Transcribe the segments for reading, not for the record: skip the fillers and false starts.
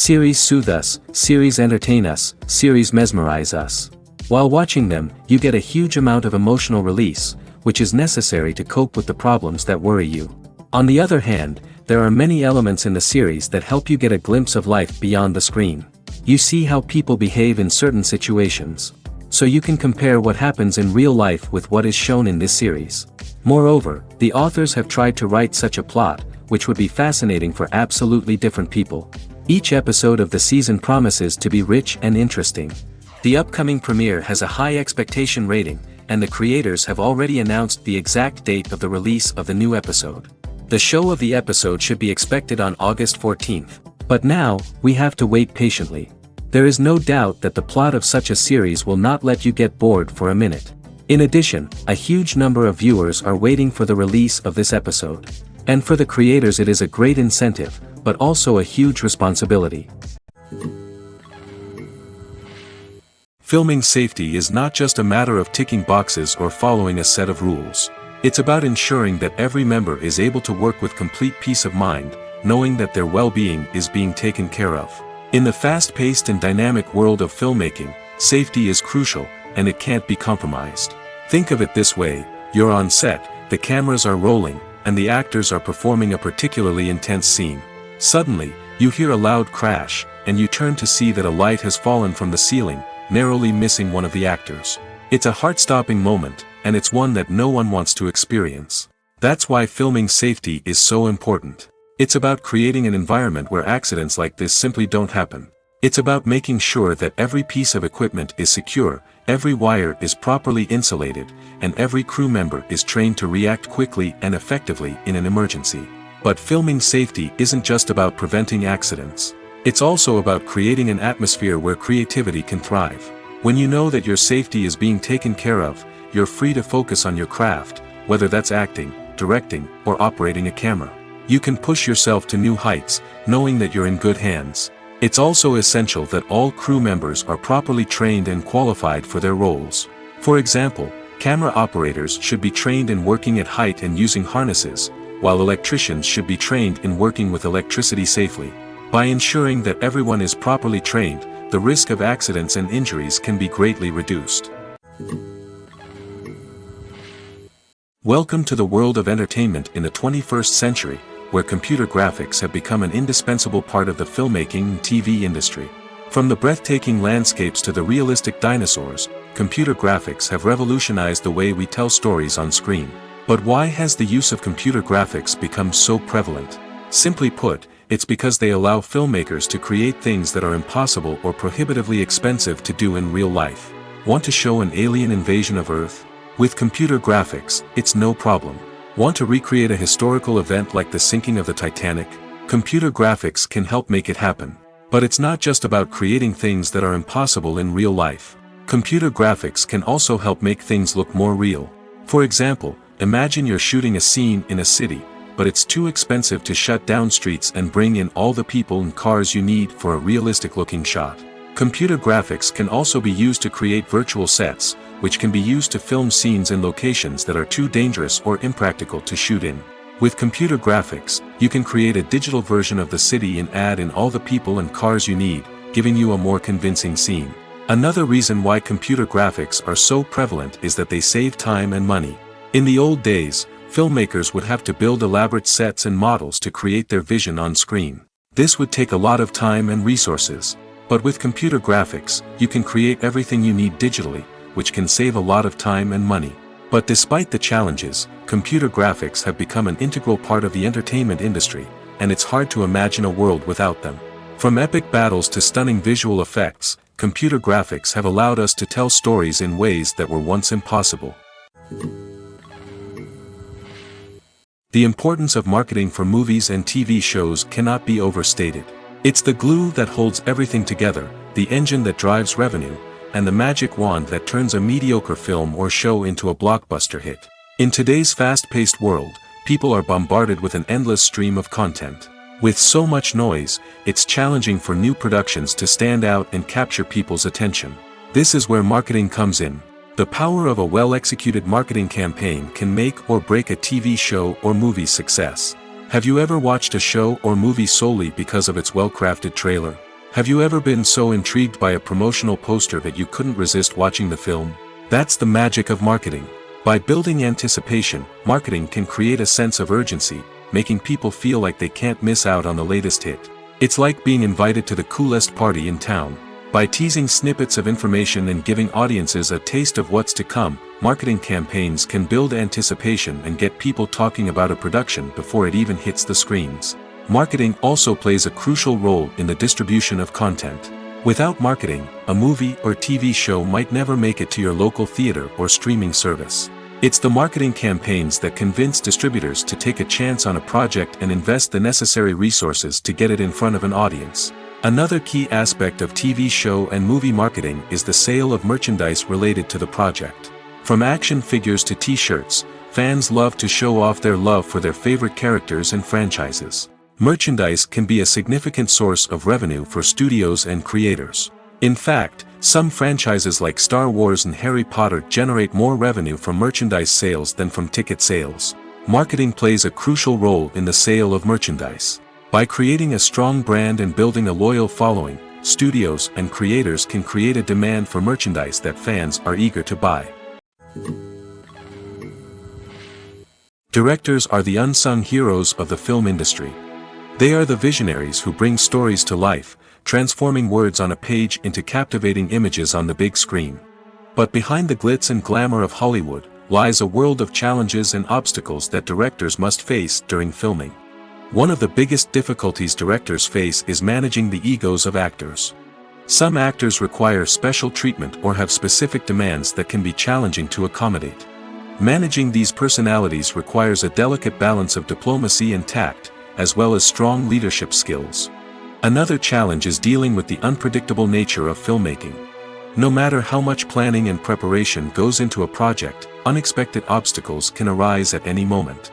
Series soothe us, series entertain us, series mesmerize us. While watching them, you get a huge amount of emotional release, which is necessary to cope with the problems that worry you. On the other hand, there are many elements in the series that help you get a glimpse of life beyond the screen. You see how people behave in certain situations. So you can compare what happens in real life with what is shown in this series. Moreover, the authors have tried to write such a plot, which would be fascinating for absolutely different people. Each episode of the season promises to be rich and interesting. The upcoming premiere has a high expectation rating, and the creators have already announced the exact date of the release of the new episode. The show of the episode should be expected on August 14th. But now, we have to wait patiently. There is no doubt that the plot of such a series will not let you get bored for a minute. In addition, a huge number of viewers are waiting for the release of this episode. And for the creators it is a great incentive, but also a huge responsibility. Filming safety is not just a matter of ticking boxes or following a set of rules. It's about ensuring that every member is able to work with complete peace of mind, knowing that their well-being is being taken care of. In the fast-paced and dynamic world of filmmaking, safety is crucial, and it can't be compromised. Think of it this way: you're on set, the cameras are rolling, and the actors are performing a particularly intense scene. Suddenly, you hear a loud crash, and you turn to see that a light has fallen from the ceiling, narrowly missing one of the actors. It's a heart-stopping moment, and it's one that no one wants to experience. That's why filming safety is so important. It's about creating an environment where accidents like this simply don't happen. It's about making sure that every piece of equipment is secure, every wire is properly insulated, and every crew member is trained to react quickly and effectively in an emergency. But filming safety isn't just about preventing accidents. It's also about creating an atmosphere where creativity can thrive. When you know that your safety is being taken care of, you're free to focus on your craft, whether that's acting, directing, or operating a camera. You can push yourself to new heights, knowing that you're in good hands. It's also essential that all crew members are properly trained and qualified for their roles. For example, camera operators should be trained in working at height and using harnesses, while electricians should be trained in working with electricity safely. By ensuring that everyone is properly trained, the risk of accidents and injuries can be greatly reduced. Welcome to the world of entertainment in the 21st century, where computer graphics have become an indispensable part of the filmmaking and TV industry. From the breathtaking landscapes to the realistic dinosaurs, computer graphics have revolutionized the way we tell stories on screen. But why has the use of computer graphics become so prevalent? Simply put, it's because they allow filmmakers to create things that are impossible or prohibitively expensive to do in real life. Want to show an alien invasion of Earth? With computer graphics, it's no problem. Want to recreate a historical event like the sinking of the Titanic? Computer graphics can help make it happen. But it's not just about creating things that are impossible in real life. Computer graphics can also help make things look more real. For example, imagine you're shooting a scene in a city, but it's too expensive to shut down streets and bring in all the people and cars you need for a realistic-looking shot. Computer graphics can also be used to create virtual sets, which can be used to film scenes in locations that are too dangerous or impractical to shoot in. With computer graphics, you can create a digital version of the city and add in all the people and cars you need, giving you a more convincing scene. Another reason why computer graphics are so prevalent is that they save time and money. In the old days, filmmakers would have to build elaborate sets and models to create their vision on screen. This would take a lot of time and resources. But with computer graphics, you can create everything you need digitally, which can save a lot of time and money. But despite the challenges, computer graphics have become an integral part of the entertainment industry, and it's hard to imagine a world without them. From epic battles to stunning visual effects, computer graphics have allowed us to tell stories in ways that were once impossible. The importance of marketing for movies and TV shows cannot be overstated. It's the glue that holds everything together, the engine that drives revenue, and the magic wand that turns a mediocre film or show into a blockbuster hit. In today's fast-paced world, people are bombarded with an endless stream of content. With so much noise, it's challenging for new productions to stand out and capture people's attention. This is where marketing comes in. The power of a well-executed marketing campaign can make or break a TV show or movie's success. Have you ever watched a show or movie solely because of its well-crafted trailer? Have you ever been so intrigued by a promotional poster that you couldn't resist watching the film? That's the magic of marketing. By building anticipation, marketing can create a sense of urgency, making people feel like they can't miss out on the latest hit. It's like being invited to the coolest party in town. By teasing snippets of information and giving audiences a taste of what's to come, marketing campaigns can build anticipation and get people talking about a production before it even hits the screens. Marketing also plays a crucial role in the distribution of content. Without marketing, a movie or TV show might never make it to your local theater or streaming service. It's the marketing campaigns that convince distributors to take a chance on a project and invest the necessary resources to get it in front of an audience. Another key aspect of TV show and movie marketing is the sale of merchandise related to the project. From action figures to t-shirts, fans love to show off their love for their favorite characters and franchises. Merchandise can be a significant source of revenue for studios and creators. In fact, some franchises like Star Wars and Harry Potter generate more revenue from merchandise sales than from ticket sales. Marketing plays a crucial role in the sale of merchandise. By creating a strong brand and building a loyal following, studios and creators can create a demand for merchandise that fans are eager to buy. Directors are the unsung heroes of the film industry. They are the visionaries who bring stories to life, transforming words on a page into captivating images on the big screen. But behind the glitz and glamour of Hollywood, lies a world of challenges and obstacles that directors must face during filming. One of the biggest difficulties directors face is managing the egos of actors. Some actors require special treatment or have specific demands that can be challenging to accommodate. Managing these personalities requires a delicate balance of diplomacy and tact, as well as strong leadership skills. Another challenge is dealing with the unpredictable nature of filmmaking. No matter how much planning and preparation goes into a project, unexpected obstacles can arise at any moment.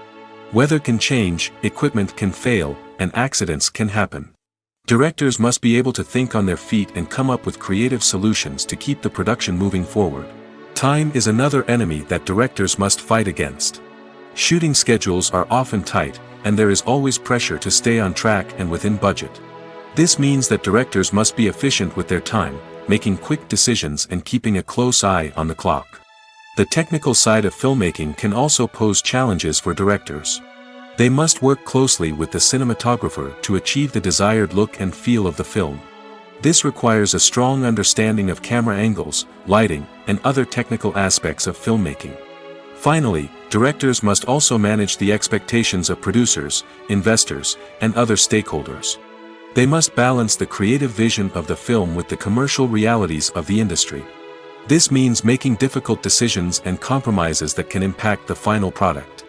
Weather can change, equipment can fail, and accidents can happen. Directors must be able to think on their feet and come up with creative solutions to keep the production moving forward. Time is another enemy that directors must fight against. Shooting schedules are often tight, and there is always pressure to stay on track and within budget. This means that directors must be efficient with their time, making quick decisions and keeping a close eye on the clock. The technical side of filmmaking can also pose challenges for directors. They must work closely with the cinematographer to achieve the desired look and feel of the film. This requires a strong understanding of camera angles, lighting, and other technical aspects of filmmaking. Finally, directors must also manage the expectations of producers, investors, and other stakeholders. They must balance the creative vision of the film with the commercial realities of the industry. This means making difficult decisions and compromises that can impact the final product.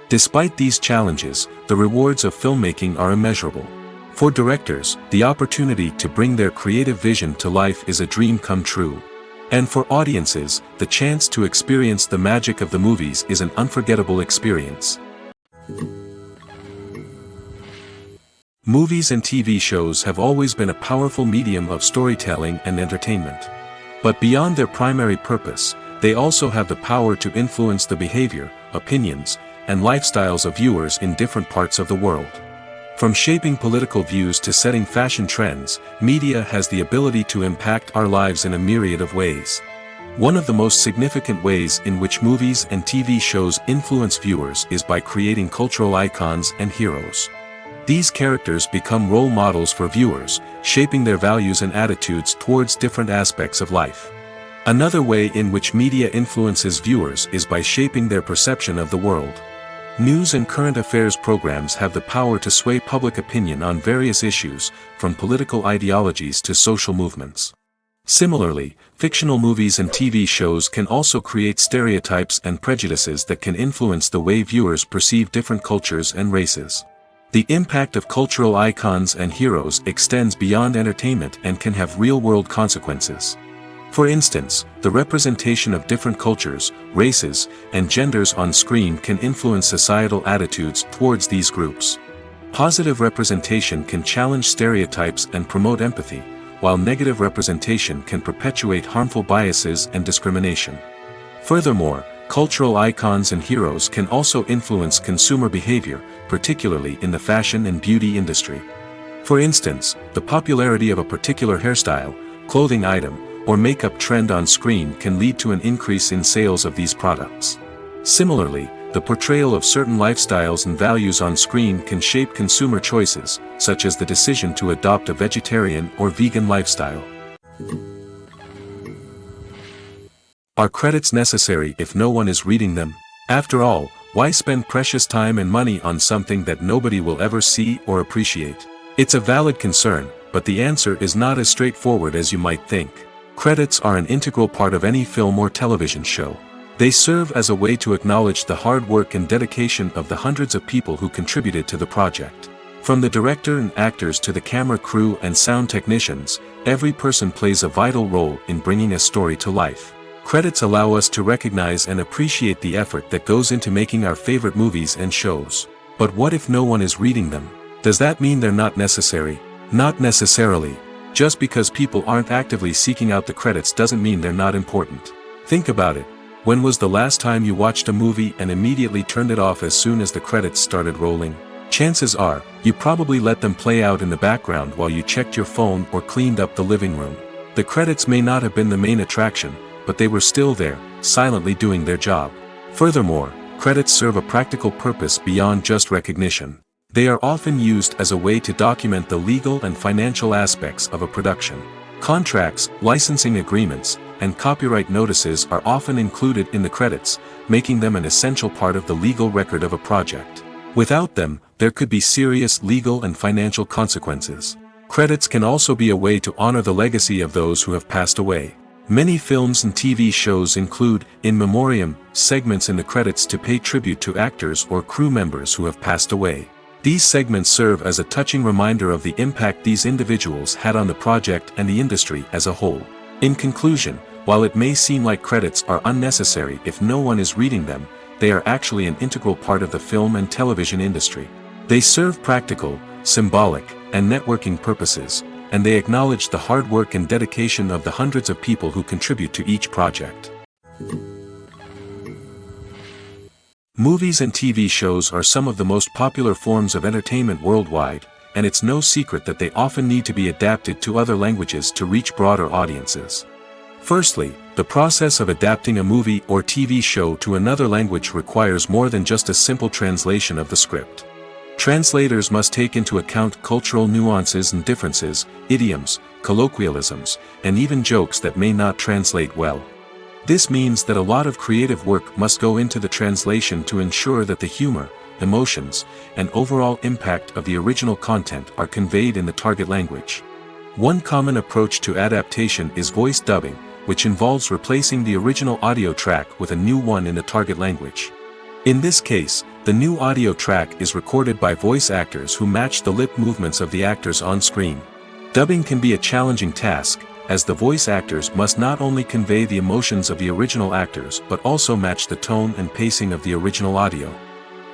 Despite these challenges, the rewards of filmmaking are immeasurable. For directors, the opportunity to bring their creative vision to life is a dream come true. And for audiences, the chance to experience the magic of the movies is an unforgettable experience. Movies and TV shows have always been a powerful medium of storytelling and entertainment. But beyond their primary purpose, they also have the power to influence the behavior, opinions, and lifestyles of viewers in different parts of the world. From shaping political views to setting fashion trends, media has the ability to impact our lives in a myriad of ways. One of the most significant ways in which movies and TV shows influence viewers is by creating cultural icons and heroes. These characters become role models for viewers, shaping their values and attitudes towards different aspects of life. Another way in which media influences viewers is by shaping their perception of the world. News and current affairs programs have the power to sway public opinion on various issues, from political ideologies to social movements. Similarly, fictional movies and TV shows can also create stereotypes and prejudices that can influence the way viewers perceive different cultures and races. The impact of cultural icons and heroes extends beyond entertainment and can have real-world consequences. For instance, the representation of different cultures, races, and genders on screen can influence societal attitudes towards these groups. Positive representation can challenge stereotypes and promote empathy, while negative representation can perpetuate harmful biases and discrimination. Furthermore, cultural icons and heroes can also influence consumer behavior, particularly in the fashion and beauty industry. For instance, the popularity of a particular hairstyle, clothing item, or makeup trend on screen can lead to an increase in sales of these products. Similarly, the portrayal of certain lifestyles and values on screen can shape consumer choices, such as the decision to adopt a vegetarian or vegan lifestyle. Are credits necessary if no one is reading them? After all, why spend precious time and money on something that nobody will ever see or appreciate? It's a valid concern, but the answer is not as straightforward as you might think. Credits are an integral part of any film or television show. They serve as a way to acknowledge the hard work and dedication of the hundreds of people who contributed to the project. From the director and actors to the camera crew and sound technicians, every person plays a vital role in bringing a story to life. Credits allow us to recognize and appreciate the effort that goes into making our favorite movies and shows. But what if no one is reading them? Does that mean they're not necessary? Not necessarily. Just because people aren't actively seeking out the credits doesn't mean they're not important. Think about it. When was the last time you watched a movie and immediately turned it off as soon as the credits started rolling? Chances are, you probably let them play out in the background while you checked your phone or cleaned up the living room. The credits may not have been the main attraction, but they were still there, silently doing their job. Furthermore, credits serve a practical purpose beyond just recognition. They are often used as a way to document the legal and financial aspects of a production. Contracts, licensing agreements, and copyright notices are often included in the credits, making them an essential part of the legal record of a project. Without them, there could be serious legal and financial consequences. Credits can also be a way to honor the legacy of those who have passed away. Many films and TV shows include, in memoriam, segments in the credits to pay tribute to actors or crew members who have passed away. These segments serve as a touching reminder of the impact these individuals had on the project and the industry as a whole. In conclusion, while it may seem like credits are unnecessary if no one is reading them, they are actually an integral part of the film and television industry. They serve practical, symbolic, and networking purposes, and they acknowledge the hard work and dedication of the hundreds of people who contribute to each project. Movies and TV shows are some of the most popular forms of entertainment worldwide, and it's no secret that they often need to be adapted to other languages to reach broader audiences. Firstly, the process of adapting a movie or TV show to another language requires more than just a simple translation of the script. Translators must take into account cultural nuances and differences, idioms, colloquialisms, and even jokes that may not translate well. This means that a lot of creative work must go into the translation to ensure that the humor, emotions, and overall impact of the original content are conveyed in the target language. One common approach to adaptation is voice dubbing, which involves replacing the original audio track with a new one in the target language. In this case, the new audio track is recorded by voice actors who match the lip movements of the actors on screen. Dubbing can be a challenging task, as the voice actors must not only convey the emotions of the original actors but also match the tone and pacing of the original audio.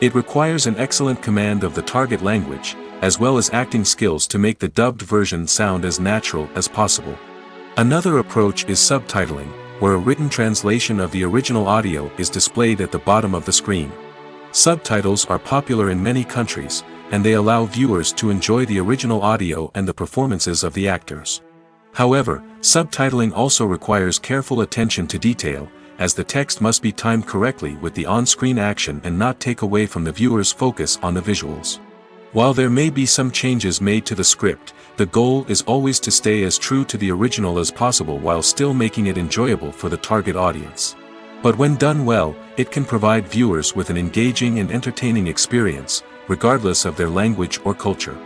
It requires an excellent command of the target language, as well as acting skills to make the dubbed version sound as natural as possible. Another approach is subtitling, where a written translation of the original audio is displayed at the bottom of the screen. Subtitles are popular in many countries, and they allow viewers to enjoy the original audio and the performances of the actors. However, subtitling also requires careful attention to detail, as the text must be timed correctly with the on-screen action and not take away from the viewer's focus on the visuals. While there may be some changes made to the script, the goal is always to stay as true to the original as possible while still making it enjoyable for the target audience. But when done well, it can provide viewers with an engaging and entertaining experience, regardless of their language or culture.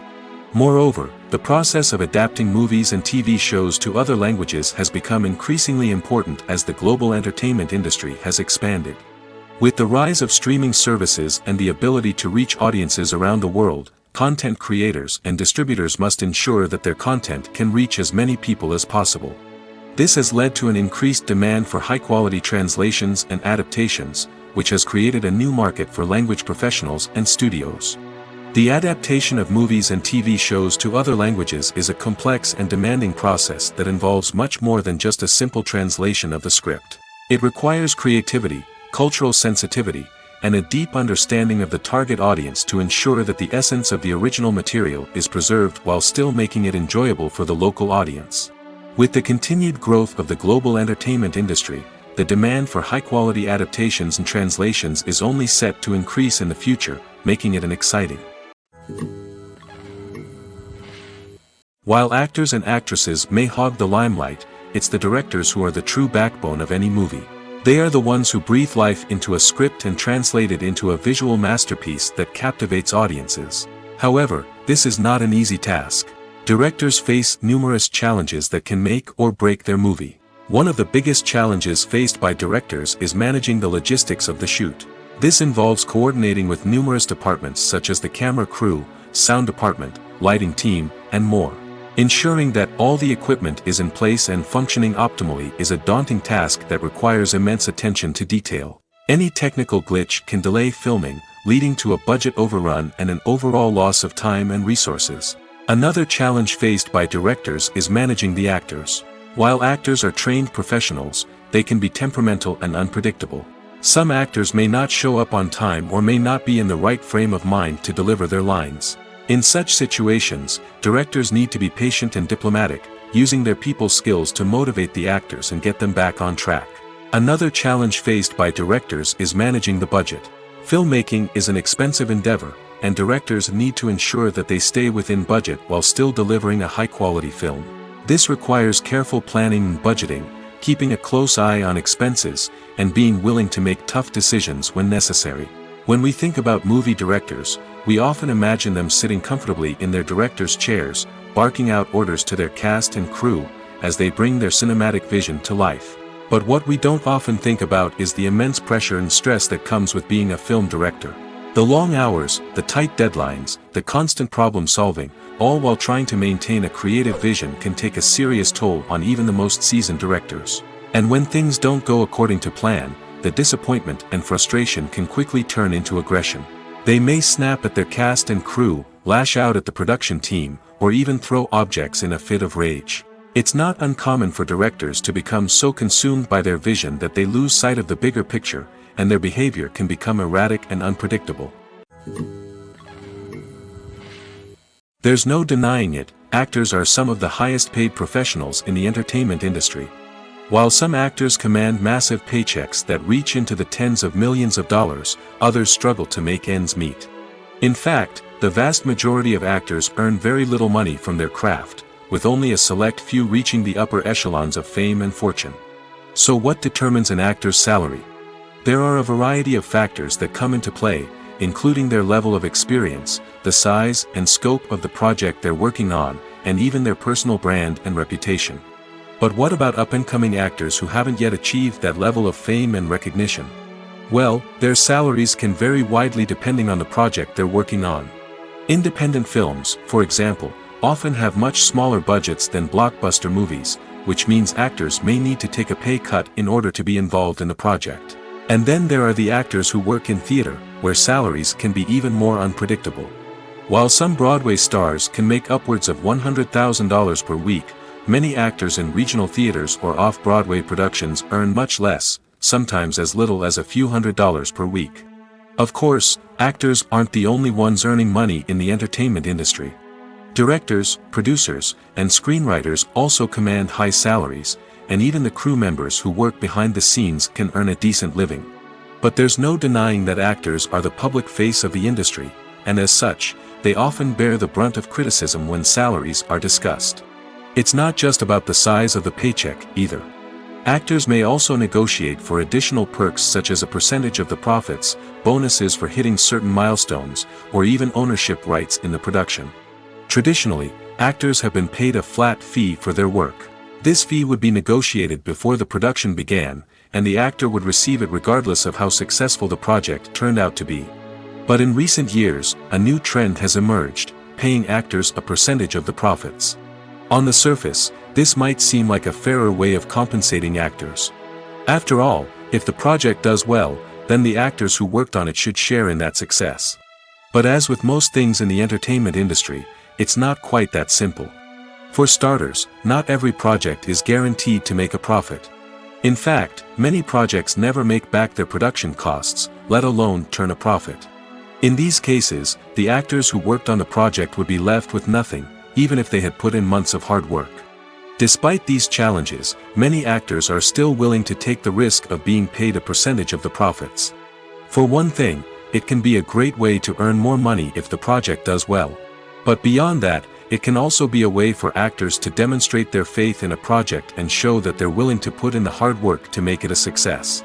Moreover, the process of adapting movies and TV shows to other languages has become increasingly important as the global entertainment industry has expanded. With the rise of streaming services and the ability to reach audiences around the world, content creators and distributors must ensure that their content can reach as many people as possible. This has led to an increased demand for high-quality translations and adaptations, which has created a new market for language professionals and studios. The adaptation of movies and TV shows to other languages is a complex and demanding process that involves much more than just a simple translation of the script. It requires creativity, cultural sensitivity, and a deep understanding of the target audience to ensure that the essence of the original material is preserved while still making it enjoyable for the local audience. With the continued growth of the global entertainment industry, the demand for high-quality adaptations and translations is only set to increase in the future, making it an exciting. While actors and actresses may hog the limelight, it's the directors who are the true backbone of any movie. They are the ones who breathe life into a script and translate it into a visual masterpiece that captivates audiences. However, this is not an easy task. Directors face numerous challenges that can make or break their movie. One of the biggest challenges faced by directors is managing the logistics of the shoot. This involves coordinating with numerous departments such as the camera crew, sound department, lighting team, and more. Ensuring that all the equipment is in place and functioning optimally is a daunting task that requires immense attention to detail. Any technical glitch can delay filming, leading to a budget overrun and an overall loss of time and resources. Another challenge faced by directors is managing the actors. While actors are trained professionals, they can be temperamental and unpredictable. Some actors may not show up on time or may not be in the right frame of mind to deliver their lines. In such situations, directors need to be patient and diplomatic, using their people skills to motivate the actors and get them back on track. Another challenge faced by directors is managing the budget. Filmmaking is an expensive endeavor, and directors need to ensure that they stay within budget while still delivering a high-quality film. This requires careful planning and budgeting, keeping a close eye on expenses, and being willing to make tough decisions when necessary. When we think about movie directors, we often imagine them sitting comfortably in their director's chairs, barking out orders to their cast and crew, as they bring their cinematic vision to life. But what we don't often think about is the immense pressure and stress that comes with being a film director. The long hours, the tight deadlines, the constant problem solving, all while trying to maintain a creative vision can take a serious toll on even the most seasoned directors. And when things don't go according to plan, the disappointment and frustration can quickly turn into aggression. They may snap at their cast and crew, lash out at the production team, or even throw objects in a fit of rage. It's not uncommon for directors to become so consumed by their vision that they lose sight of the bigger picture, and their behavior can become erratic and unpredictable. There's no denying it, actors are some of the highest paid professionals in the entertainment industry. While some actors command massive paychecks that reach into the tens of millions of dollars, others struggle to make ends meet. In fact, the vast majority of actors earn very little money from their craft, with only a select few reaching the upper echelons of fame and fortune. So what determines an actor's salary? There are a variety of factors that come into play, including their level of experience, the size and scope of the project they're working on, and even their personal brand and reputation. But what about up-and-coming actors who haven't yet achieved that level of fame and recognition? Well, their salaries can vary widely depending on the project they're working on. Independent films, for example, often have much smaller budgets than blockbuster movies, which means actors may need to take a pay cut in order to be involved in the project. And then there are the actors who work in theater, where salaries can be even more unpredictable. While some Broadway stars can make upwards of $100,000 per week, many actors in regional theaters or off-Broadway productions earn much less, sometimes as little as a few $100s per week. Of course, actors aren't the only ones earning money in the entertainment industry. Directors, producers, and screenwriters also command high salaries, and even the crew members who work behind the scenes can earn a decent living. But there's no denying that actors are the public face of the industry, and as such, they often bear the brunt of criticism when salaries are discussed. It's not just about the size of the paycheck, either. Actors may also negotiate for additional perks such as a percentage of the profits, bonuses for hitting certain milestones, or even ownership rights in the production. Traditionally, actors have been paid a flat fee for their work. This fee would be negotiated before the production began, and the actor would receive it regardless of how successful the project turned out to be. But in recent years, a new trend has emerged, paying actors a percentage of the profits. On the surface, this might seem like a fairer way of compensating actors. After all, if the project does well, then the actors who worked on it should share in that success. But as with most things in the entertainment industry, it's not quite that simple. For starters, not every project is guaranteed to make a profit. In fact, many projects never make back their production costs, let alone turn a profit. In these cases, the actors who worked on the project would be left with nothing, even if they had put in months of hard work. Despite these challenges, many actors are still willing to take the risk of being paid a percentage of the profits. For one thing, it can be a great way to earn more money if the project does well. But beyond that, it can also be a way for actors to demonstrate their faith in a project and show that they're willing to put in the hard work to make it a success.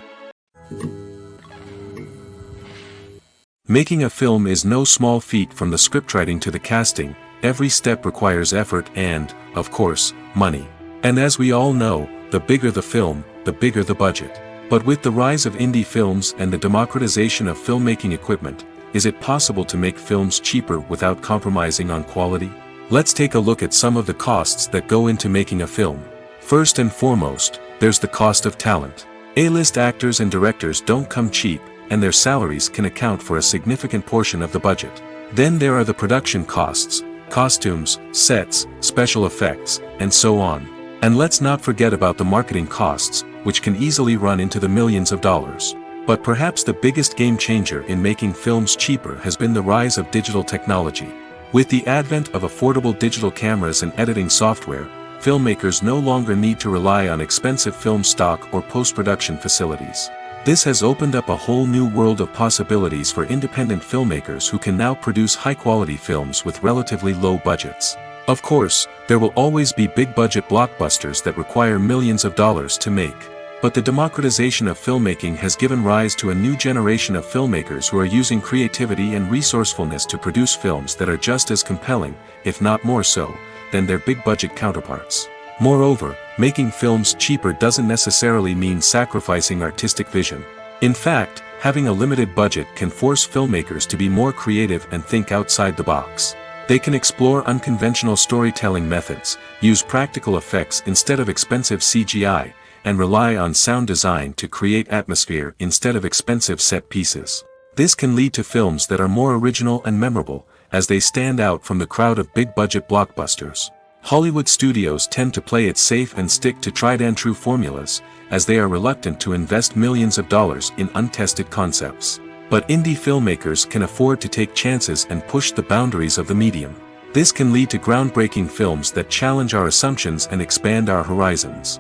Making a film is no small feat. From the scriptwriting to the casting, every step requires effort and, of course, money. And as we all know, the bigger the film, the bigger the budget. But with the rise of indie films and the democratization of filmmaking equipment, is it possible to make films cheaper without compromising on quality? Let's take a look at some of the costs that go into making a film. First and foremost, there's the cost of talent. A-list actors and directors don't come cheap, and their salaries can account for a significant portion of the budget. Then there are the production costs, costumes, sets, special effects, and so on. And let's not forget about the marketing costs, which can easily run into the millions of dollars. But perhaps the biggest game changer in making films cheaper has been the rise of digital technology. With the advent of affordable digital cameras and editing software, filmmakers no longer need to rely on expensive film stock or post-production facilities. This has opened up a whole new world of possibilities for independent filmmakers who can now produce high-quality films with relatively low budgets. Of course, there will always be big-budget blockbusters that require millions of dollars to make. But the democratization of filmmaking has given rise to a new generation of filmmakers who are using creativity and resourcefulness to produce films that are just as compelling, if not more so, than their big-budget counterparts. Moreover, making films cheaper doesn't necessarily mean sacrificing artistic vision. In fact, having a limited budget can force filmmakers to be more creative and think outside the box. They can explore unconventional storytelling methods, use practical effects instead of expensive CGI, and rely on sound design to create atmosphere instead of expensive set pieces. This can lead to films that are more original and memorable, as they stand out from the crowd of big-budget blockbusters. Hollywood studios tend to play it safe and stick to tried-and-true formulas, as they are reluctant to invest millions of dollars in untested concepts. But indie filmmakers can afford to take chances and push the boundaries of the medium. This can lead to groundbreaking films that challenge our assumptions and expand our horizons.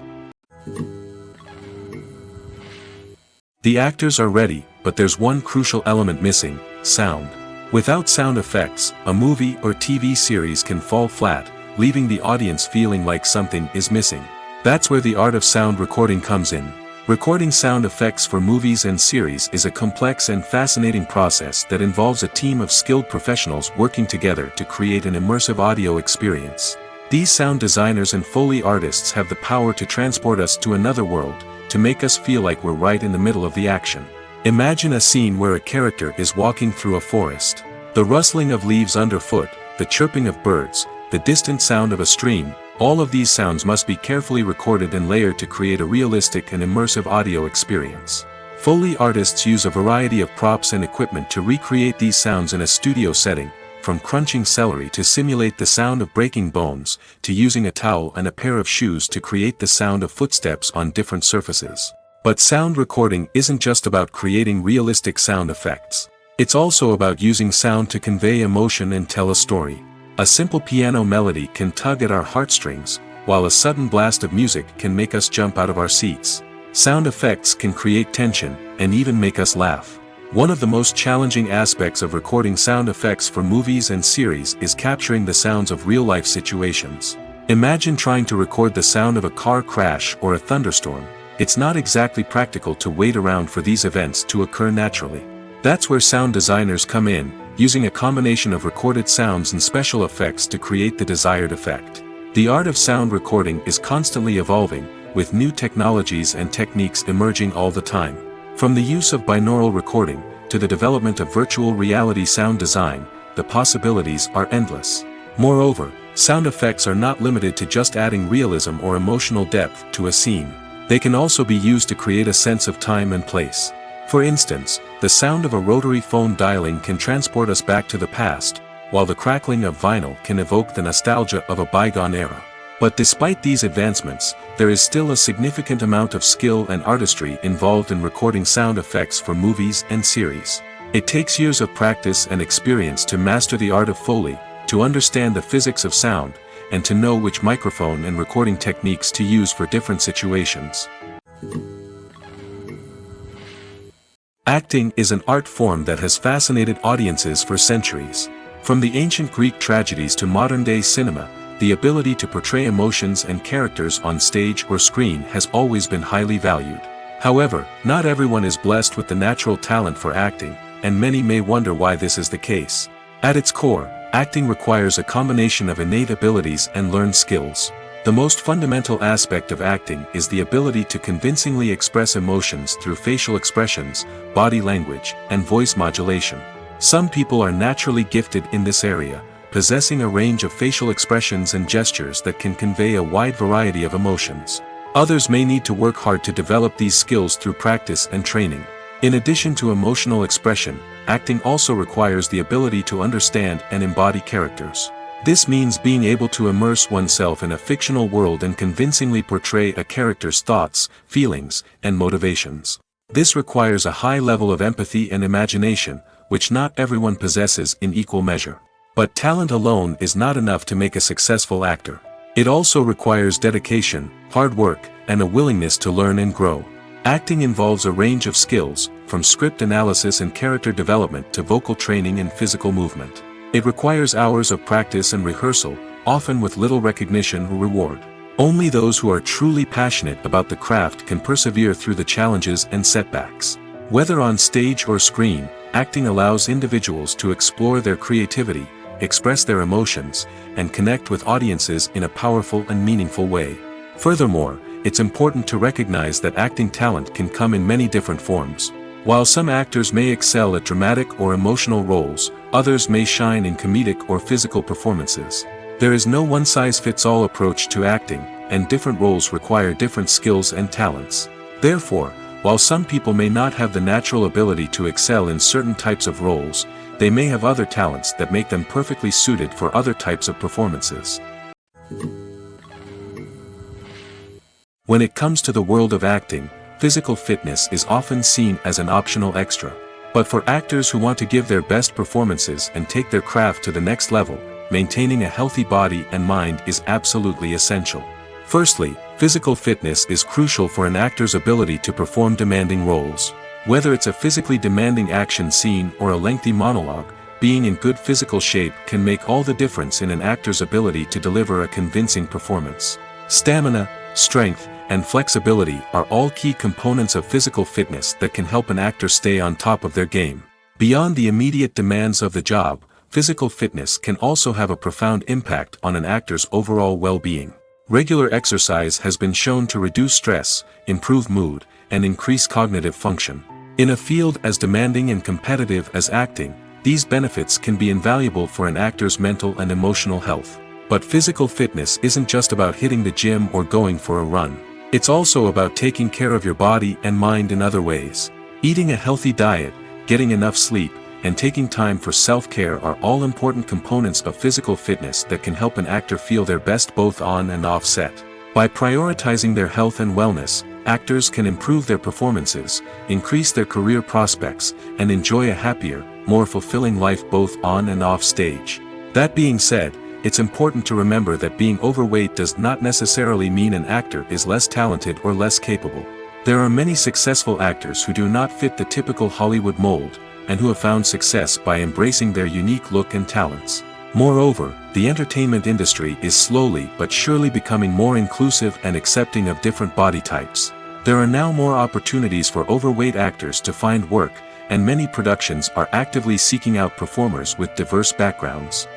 The actors are ready, but there's one crucial element missing: sound. Without sound effects, a movie or TV series can fall flat, leaving the audience feeling like something is missing. That's where the art of sound recording comes in. Recording sound effects for movies and series is a complex and fascinating process that involves a team of skilled professionals working together to create an immersive audio experience. These sound designers and Foley artists have the power to transport us to another world, to make us feel like we're right in the middle of the action. Imagine a scene where a character is walking through a forest. The rustling of leaves underfoot, the chirping of birds, the distant sound of a stream, all of these sounds must be carefully recorded and layered to create a realistic and immersive audio experience. Foley artists use a variety of props and equipment to recreate these sounds in a studio setting, from crunching celery to simulate the sound of breaking bones, to using a towel and a pair of shoes to create the sound of footsteps on different surfaces. But sound recording isn't just about creating realistic sound effects. It's also about using sound to convey emotion and tell a story. A simple piano melody can tug at our heartstrings, while a sudden blast of music can make us jump out of our seats. Sound effects can create tension, and even make us laugh. One of the most challenging aspects of recording sound effects for movies and series is capturing the sounds of real-life situations. Imagine trying to record the sound of a car crash or a thunderstorm. It's not exactly practical to wait around for these events to occur naturally. That's where sound designers come in, using a combination of recorded sounds and special effects to create the desired effect. The art of sound recording is constantly evolving, with new technologies and techniques emerging all the time. From the use of binaural recording, to the development of virtual reality sound design, the possibilities are endless. Moreover, sound effects are not limited to just adding realism or emotional depth to a scene. They can also be used to create a sense of time and place. For instance, the sound of a rotary phone dialing can transport us back to the past, while the crackling of vinyl can evoke the nostalgia of a bygone era. But despite these advancements, there is still a significant amount of skill and artistry involved in recording sound effects for movies and series. It takes years of practice and experience to master the art of Foley, to understand the physics of sound, and to know which microphone and recording techniques to use for different situations. Acting is an art form that has fascinated audiences for centuries. From the ancient Greek tragedies to modern-day cinema, the ability to portray emotions and characters on stage or screen has always been highly valued. However, not everyone is blessed with the natural talent for acting, and many may wonder why this is the case. At its core, acting requires a combination of innate abilities and learned skills. The most fundamental aspect of acting is the ability to convincingly express emotions through facial expressions, body language, and voice modulation. Some people are naturally gifted in this area, possessing a range of facial expressions and gestures that can convey a wide variety of emotions. Others may need to work hard to develop these skills through practice and training. In addition to emotional expression, acting also requires the ability to understand and embody characters. This means being able to immerse oneself in a fictional world and convincingly portray a character's thoughts, feelings, and motivations. This requires a high level of empathy and imagination, which not everyone possesses in equal measure. But talent alone is not enough to make a successful actor. It also requires dedication, hard work, and a willingness to learn and grow. Acting involves a range of skills, from script analysis and character development to vocal training and physical movement. It requires hours of practice and rehearsal, often with little recognition or reward. Only those who are truly passionate about the craft can persevere through the challenges and setbacks. Whether on stage or screen, acting allows individuals to explore their creativity, express their emotions, and connect with audiences in a powerful and meaningful way. Furthermore, it's important to recognize that acting talent can come in many different forms. While some actors may excel at dramatic or emotional roles, others may shine in comedic or physical performances. There is no one-size-fits-all approach to acting, and different roles require different skills and talents. Therefore, while some people may not have the natural ability to excel in certain types of roles, they may have other talents that make them perfectly suited for other types of performances. When it comes to the world of acting, physical fitness is often seen as an optional extra. But for actors who want to give their best performances and take their craft to the next level, maintaining a healthy body and mind is absolutely essential. Firstly, physical fitness is crucial for an actor's ability to perform demanding roles. Whether it's a physically demanding action scene or a lengthy monologue, being in good physical shape can make all the difference in an actor's ability to deliver a convincing performance. Stamina, strength, and flexibility are all key components of physical fitness that can help an actor stay on top of their game. Beyond the immediate demands of the job, physical fitness can also have a profound impact on an actor's overall well-being. Regular exercise has been shown to reduce stress, improve mood, and increase cognitive function. In a field as demanding and competitive as acting, these benefits can be invaluable for an actor's mental and emotional health. But physical fitness isn't just about hitting the gym or going for a run. It's also about taking care of your body and mind in other ways. Eating a healthy diet, getting enough sleep, and taking time for self-care are all important components of physical fitness that can help an actor feel their best both on and off set. By prioritizing their health and wellness, actors can improve their performances, increase their career prospects, and enjoy a happier, more fulfilling life both on and off stage. That being said, it's important to remember that being overweight does not necessarily mean an actor is less talented or less capable. There are many successful actors who do not fit the typical Hollywood mold, and who have found success by embracing their unique look and talents. Moreover, the entertainment industry is slowly but surely becoming more inclusive and accepting of different body types. There are now more opportunities for overweight actors to find work, and many productions are actively seeking out performers with diverse backgrounds.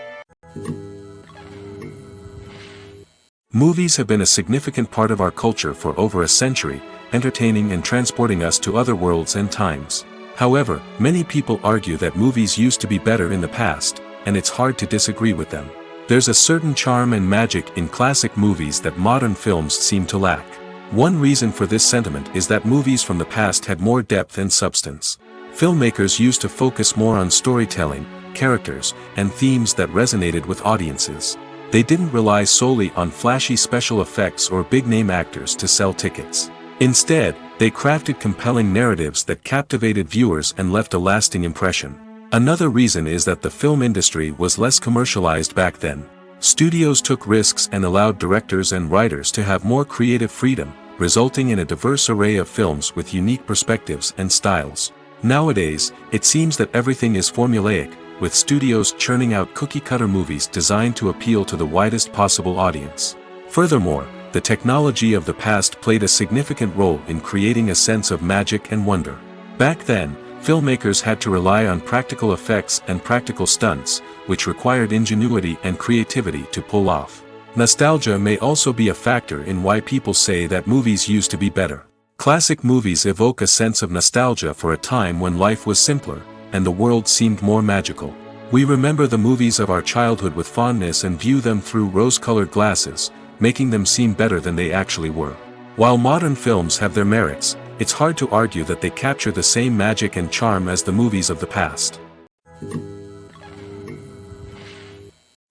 Movies have been a significant part of our culture for over a century, entertaining and transporting us to other worlds and times. However, many people argue that movies used to be better in the past, and it's hard to disagree with them. There's a certain charm and magic in classic movies that modern films seem to lack. One reason for this sentiment is that movies from the past had more depth and substance. Filmmakers used to focus more on storytelling, characters, and themes that resonated with audiences. They didn't rely solely on flashy special effects or big-name actors to sell tickets. Instead, they crafted compelling narratives that captivated viewers and left a lasting impression. Another reason is that the film industry was less commercialized back then. Studios took risks and allowed directors and writers to have more creative freedom, resulting in a diverse array of films with unique perspectives and styles. Nowadays, it seems that everything is formulaic, with studios churning out cookie-cutter movies designed to appeal to the widest possible audience. Furthermore, the technology of the past played a significant role in creating a sense of magic and wonder. Back then, filmmakers had to rely on practical effects and practical stunts, which required ingenuity and creativity to pull off. Nostalgia may also be a factor in why people say that movies used to be better. Classic movies evoke a sense of nostalgia for a time when life was simpler, and the world seemed more magical. We remember the movies of our childhood with fondness and view them through rose-colored glasses, making them seem better than they actually were. While modern films have their merits, it's hard to argue that they capture the same magic and charm as the movies of the past.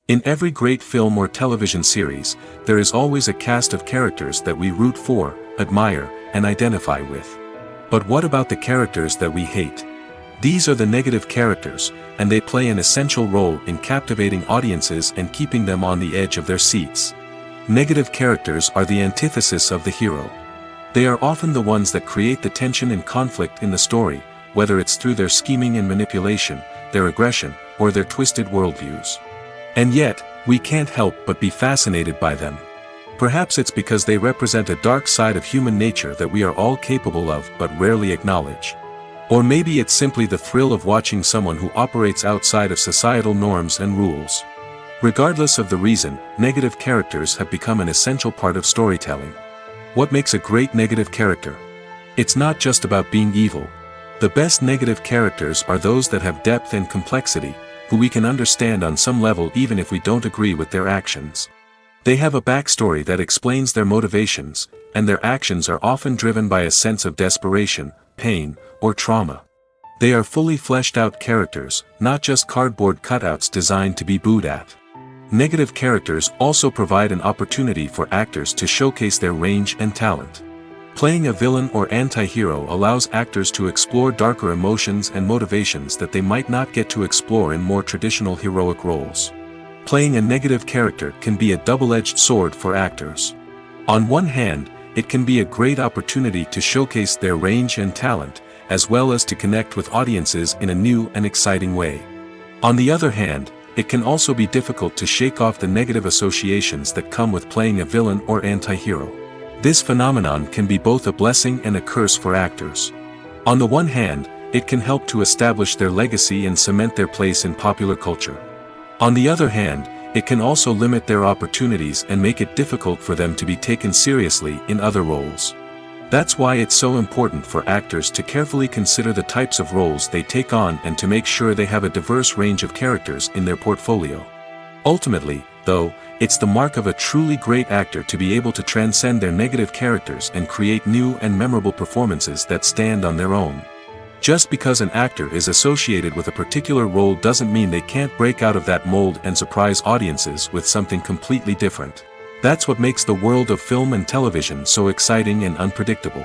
In every great film or television series, there is always a cast of characters that we root for, admire, and identify with. But what about the characters that we hate? These are the negative characters, and they play an essential role in captivating audiences and keeping them on the edge of their seats. Negative characters are the antithesis of the hero. They are often the ones that create the tension and conflict in the story, whether it's through their scheming and manipulation, their aggression, or their twisted worldviews. And yet, we can't help but be fascinated by them. Perhaps it's because they represent a dark side of human nature that we are all capable of but rarely acknowledge. Or maybe it's simply the thrill of watching someone who operates outside of societal norms and rules. Regardless of the reason, negative characters have become an essential part of storytelling. What makes a great negative character? It's not just about being evil. The best negative characters are those that have depth and complexity, who we can understand on some level even if we don't agree with their actions. They have a backstory that explains their motivations, and their actions are often driven by a sense of desperation, pain, or trauma. They are fully fleshed out characters, not just cardboard cutouts designed to be booed at. Negative characters also provide an opportunity for actors to showcase their range and talent. Playing a villain or anti-hero allows actors to explore darker emotions and motivations that they might not get to explore in more traditional heroic roles. Playing a negative character can be a double-edged sword for actors. On one hand, it can be a great opportunity to showcase their range and talent, as well as to connect with audiences in a new and exciting way. On the other hand, it can also be difficult to shake off the negative associations that come with playing a villain or anti-hero. This phenomenon can be both a blessing and a curse for actors. On the one hand, it can help to establish their legacy and cement their place in popular culture. On the other hand, it can also limit their opportunities and make it difficult for them to be taken seriously in other roles. That's why it's so important for actors to carefully consider the types of roles they take on and to make sure they have a diverse range of characters in their portfolio. Ultimately, though, it's the mark of a truly great actor to be able to transcend their negative characters and create new and memorable performances that stand on their own. Just because an actor is associated with a particular role doesn't mean they can't break out of that mold and surprise audiences with something completely different. That's what makes the world of film and television so exciting and unpredictable.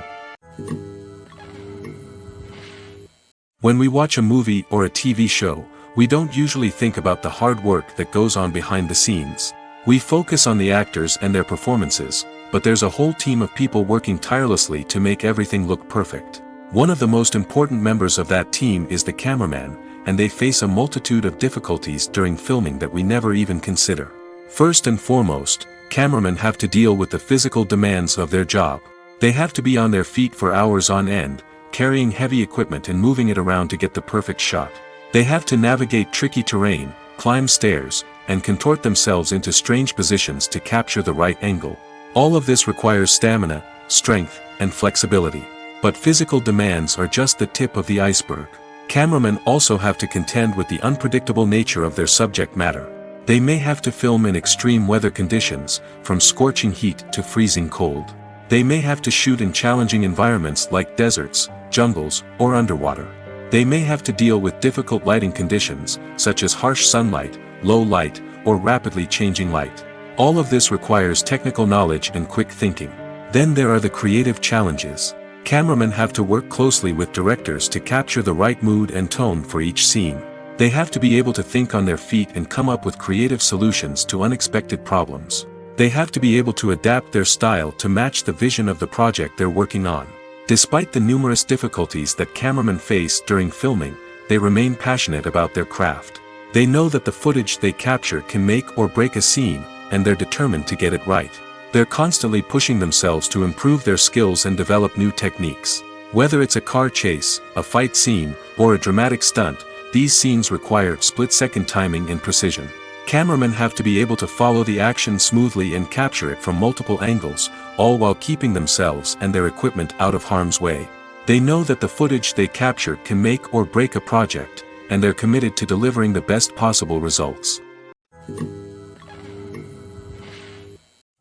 When we watch a movie or a TV show, we don't usually think about the hard work that goes on behind the scenes. We focus on the actors and their performances, but there's a whole team of people working tirelessly to make everything look perfect. One of the most important members of that team is the cameraman, and they face a multitude of difficulties during filming that we never even consider. First and foremost, cameramen have to deal with the physical demands of their job. They have to be on their feet for hours on end, carrying heavy equipment and moving it around to get the perfect shot. They have to navigate tricky terrain, climb stairs, and contort themselves into strange positions to capture the right angle. All of this requires stamina, strength, and flexibility. But physical demands are just the tip of the iceberg. Cameramen also have to contend with the unpredictable nature of their subject matter. They may have to film in extreme weather conditions, from scorching heat to freezing cold. They may have to shoot in challenging environments like deserts, jungles, or underwater. They may have to deal with difficult lighting conditions, such as harsh sunlight, low light, or rapidly changing light. All of this requires technical knowledge and quick thinking. Then there are the creative challenges. Cameramen have to work closely with directors to capture the right mood and tone for each scene. They have to be able to think on their feet and come up with creative solutions to unexpected problems. They have to be able to adapt their style to match the vision of the project they're working on. Despite the numerous difficulties that cameramen face during filming, they remain passionate about their craft. They know that the footage they capture can make or break a scene, and they're determined to get it right. They're constantly pushing themselves to improve their skills and develop new techniques. Whether it's a car chase, a fight scene, or a dramatic stunt, these scenes require split-second timing and precision. Cameramen have to be able to follow the action smoothly and capture it from multiple angles, all while keeping themselves and their equipment out of harm's way. They know that the footage they capture can make or break a project, and they're committed to delivering the best possible results.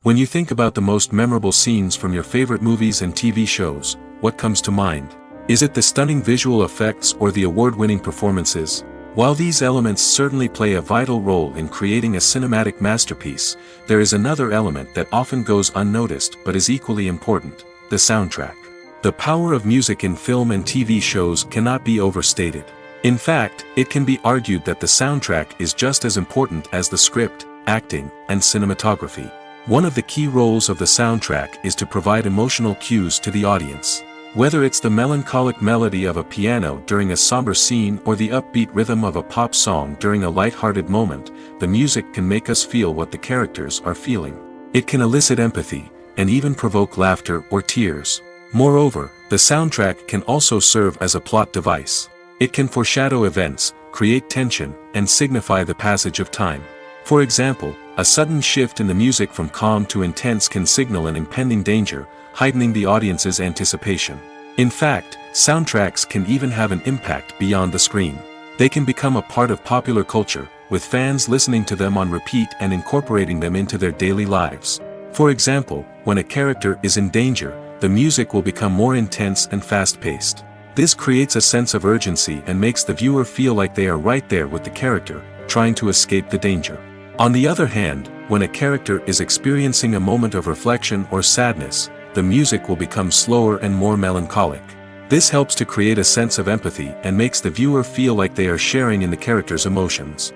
When you think about the most memorable scenes from your favorite movies and TV shows, what comes to mind? Is it the stunning visual effects or the award-winning performances? While these elements certainly play a vital role in creating a cinematic masterpiece, there is another element that often goes unnoticed but is equally important: the soundtrack. The power of music in film and TV shows cannot be overstated. In fact, it can be argued that the soundtrack is just as important as the script, acting, and cinematography. One of the key roles of the soundtrack is to provide emotional cues to the audience. Whether it's the melancholic melody of a piano during a somber scene or the upbeat rhythm of a pop song during a light-hearted moment, the music can make us feel what the characters are feeling. It can elicit empathy, and even provoke laughter or tears. Moreover, the soundtrack can also serve as a plot device. It can foreshadow events, create tension, and signify the passage of time. For example, a sudden shift in the music from calm to intense can signal an impending danger, heightening the audience's anticipation. In fact, soundtracks can even have an impact beyond the screen. They can become a part of popular culture, with fans listening to them on repeat and incorporating them into their daily lives. For example, when a character is in danger, the music will become more intense and fast-paced. This creates a sense of urgency and makes the viewer feel like they are right there with the character, trying to escape the danger. On the other hand, when a character is experiencing a moment of reflection or sadness, the music will become slower and more melancholic. This helps to create a sense of empathy and makes the viewer feel like they are sharing in the character's emotions.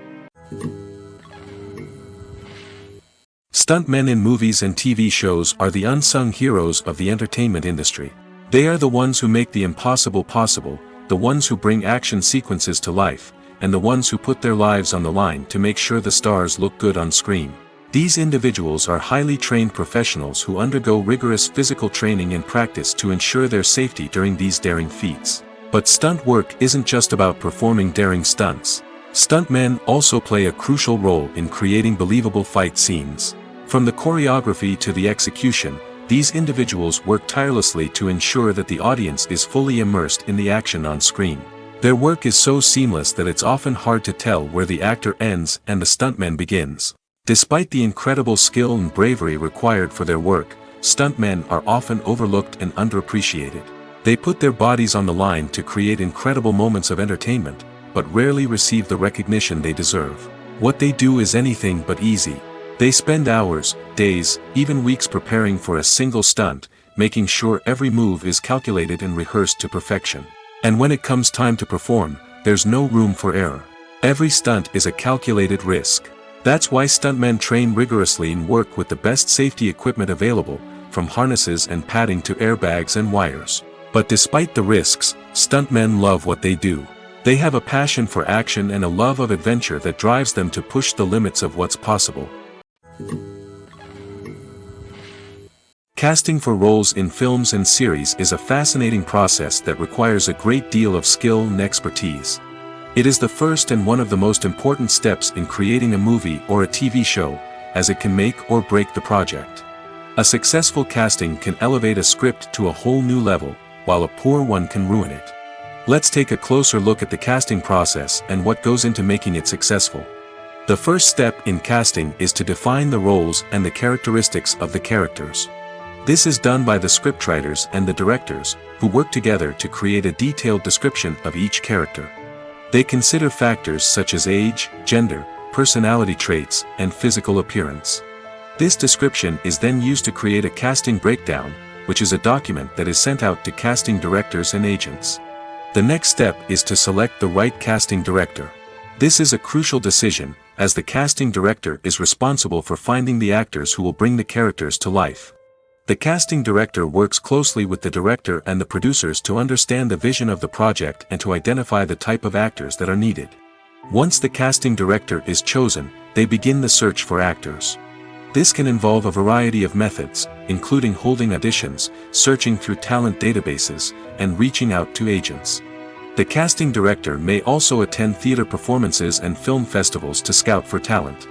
Stuntmen in movies and TV shows are the unsung heroes of the entertainment industry. They are the ones who make the impossible possible, the ones who bring action sequences to life, and the ones who put their lives on the line to make sure the stars look good on screen. These individuals are highly trained professionals who undergo rigorous physical training and practice to ensure their safety during these daring feats. But stunt work isn't just about performing daring stunts. Stuntmen also play a crucial role in creating believable fight scenes. From the choreography to the execution, these individuals work tirelessly to ensure that the audience is fully immersed in the action on screen. Their work is so seamless that it's often hard to tell where the actor ends and the stuntman begins. Despite the incredible skill and bravery required for their work, stuntmen are often overlooked and underappreciated. They put their bodies on the line to create incredible moments of entertainment, but rarely receive the recognition they deserve. What they do is anything but easy. They spend hours, days, even weeks preparing for a single stunt, making sure every move is calculated and rehearsed to perfection. And when it comes time to perform, there's no room for error. Every stunt is a calculated risk. That's why stuntmen train rigorously and work with the best safety equipment available, from harnesses and padding to airbags and wires. But despite the risks, stuntmen love what they do. They have a passion for action and a love of adventure that drives them to push the limits of what's possible. Casting for roles in films and series is a fascinating process that requires a great deal of skill and expertise. It is the first and one of the most important steps in creating a movie or a TV show, as it can make or break the project. A successful casting can elevate a script to a whole new level, while a poor one can ruin it. Let's take a closer look at the casting process and what goes into making it successful. The first step in casting is to define the roles and the characteristics of the characters. This is done by the scriptwriters and the directors, who work together to create a detailed description of each character. They consider factors such as age, gender, personality traits, and physical appearance. This description is then used to create a casting breakdown, which is a document that is sent out to casting directors and agents. The next step is to select the right casting director. This is a crucial decision, as the casting director is responsible for finding the actors who will bring the characters to life. The casting director works closely with the director and the producers to understand the vision of the project and to identify the type of actors that are needed. Once the casting director is chosen, they begin the search for actors. This can involve a variety of methods, including holding auditions, searching through talent databases, and reaching out to agents. The casting director may also attend theater performances and film festivals to scout for talent.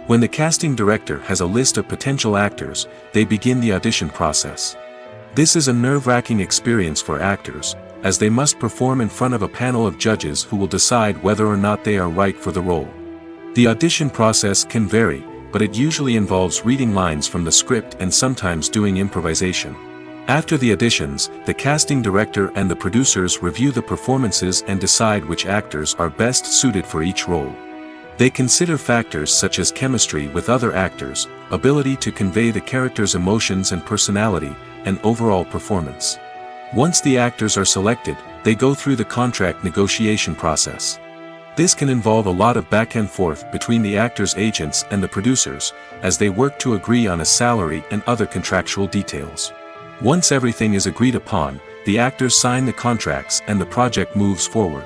When the casting director has a list of potential actors, they begin the audition process. This is a nerve-wracking experience for actors, as they must perform in front of a panel of judges who will decide whether or not they are right for the role. The audition process can vary, but it usually involves reading lines from the script and sometimes doing improvisation. After the auditions, the casting director and the producers review the performances and decide which actors are best suited for each role. They consider factors such as chemistry with other actors, ability to convey the character's emotions and personality, and overall performance. Once the actors are selected, they go through the contract negotiation process. This can involve a lot of back and forth between the actors' agents and the producers, as they work to agree on a salary and other contractual details. Once everything is agreed upon, the actors sign the contracts and the project moves forward.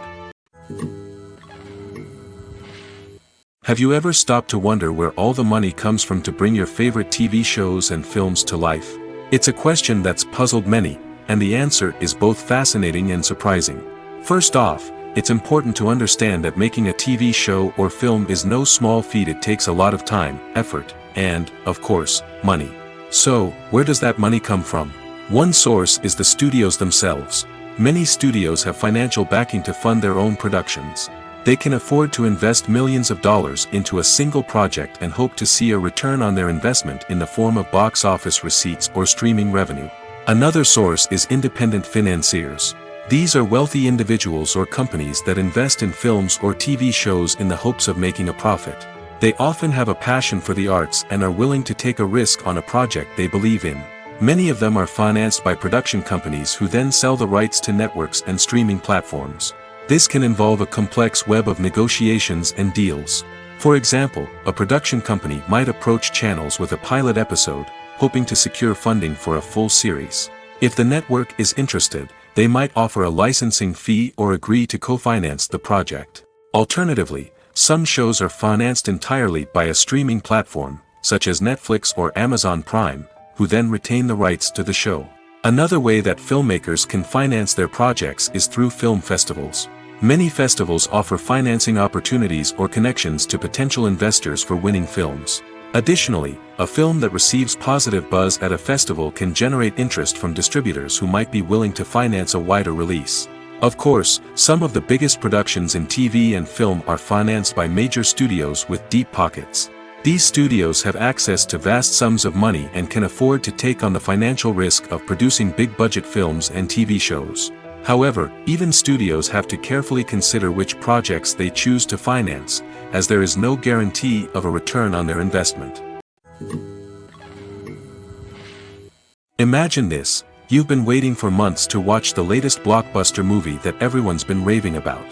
Have you ever stopped to wonder where all the money comes from to bring your favorite TV shows and films to life? It's a question that's puzzled many, and the answer is both fascinating and surprising. First off, it's important to understand that making a TV show or film is no small feat. It takes a lot of time, effort, and, of course, money. So, where does that money come from? One source is the studios themselves. Many studios have financial backing to fund their own productions. They can afford to invest millions of dollars into a single project and hope to see a return on their investment in the form of box office receipts or streaming revenue. Another source is independent financiers. These are wealthy individuals or companies that invest in films or TV shows in the hopes of making a profit. They often have a passion for the arts and are willing to take a risk on a project they believe in. Many of them are financed by production companies who then sell the rights to networks and streaming platforms. This can involve a complex web of negotiations and deals. For example, a production company might approach channels with a pilot episode, hoping to secure funding for a full series. If the network is interested, they might offer a licensing fee or agree to co-finance the project. Alternatively, some shows are financed entirely by a streaming platform, such as Netflix or Amazon Prime, who then retain the rights to the show. Another way that filmmakers can finance their projects is through film festivals. Many festivals offer financing opportunities or connections to potential investors for winning films. Additionally, a film that receives positive buzz at a festival can generate interest from distributors who might be willing to finance a wider release. Of course, some of the biggest productions in TV and film are financed by major studios with deep pockets. These studios have access to vast sums of money and can afford to take on the financial risk of producing big-budget films and TV shows. However, even studios have to carefully consider which projects they choose to finance, as there is no guarantee of a return on their investment. Imagine this: you've been waiting for months to watch the latest blockbuster movie that everyone's been raving about.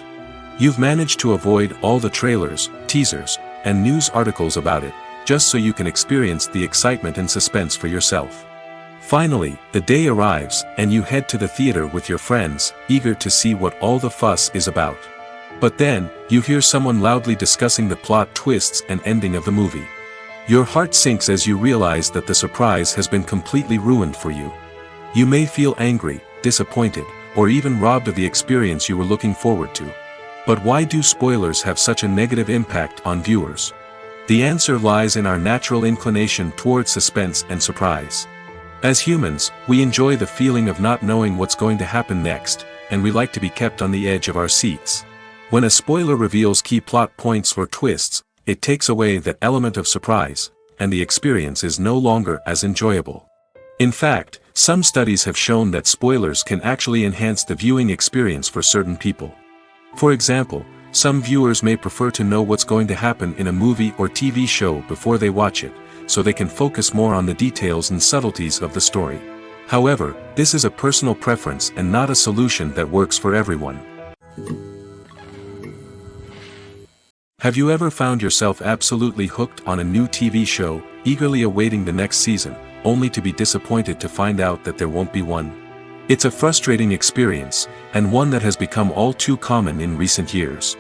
You've managed to avoid all the trailers, teasers, and news articles about it, just so you can experience the excitement and suspense for yourself. Finally, the day arrives, and you head to the theater with your friends, eager to see what all the fuss is about. But then, you hear someone loudly discussing the plot twists and ending of the movie. Your heart sinks as you realize that the surprise has been completely ruined for you. You may feel angry, disappointed, or even robbed of the experience you were looking forward to. But why do spoilers have such a negative impact on viewers? The answer lies in our natural inclination toward suspense and surprise. As humans, we enjoy the feeling of not knowing what's going to happen next, and we like to be kept on the edge of our seats. When a spoiler reveals key plot points or twists, it takes away that element of surprise, and the experience is no longer as enjoyable. In fact, some studies have shown that spoilers can actually enhance the viewing experience for certain people. For example, some viewers may prefer to know what's going to happen in a movie or TV show before they watch it, so they can focus more on the details and subtleties of the story. However, this is a personal preference and not a solution that works for everyone. Have you ever found yourself absolutely hooked on a new TV show, eagerly awaiting the next season, only to be disappointed to find out that there won't be one? It's a frustrating experience, and one that has become all too common in recent years.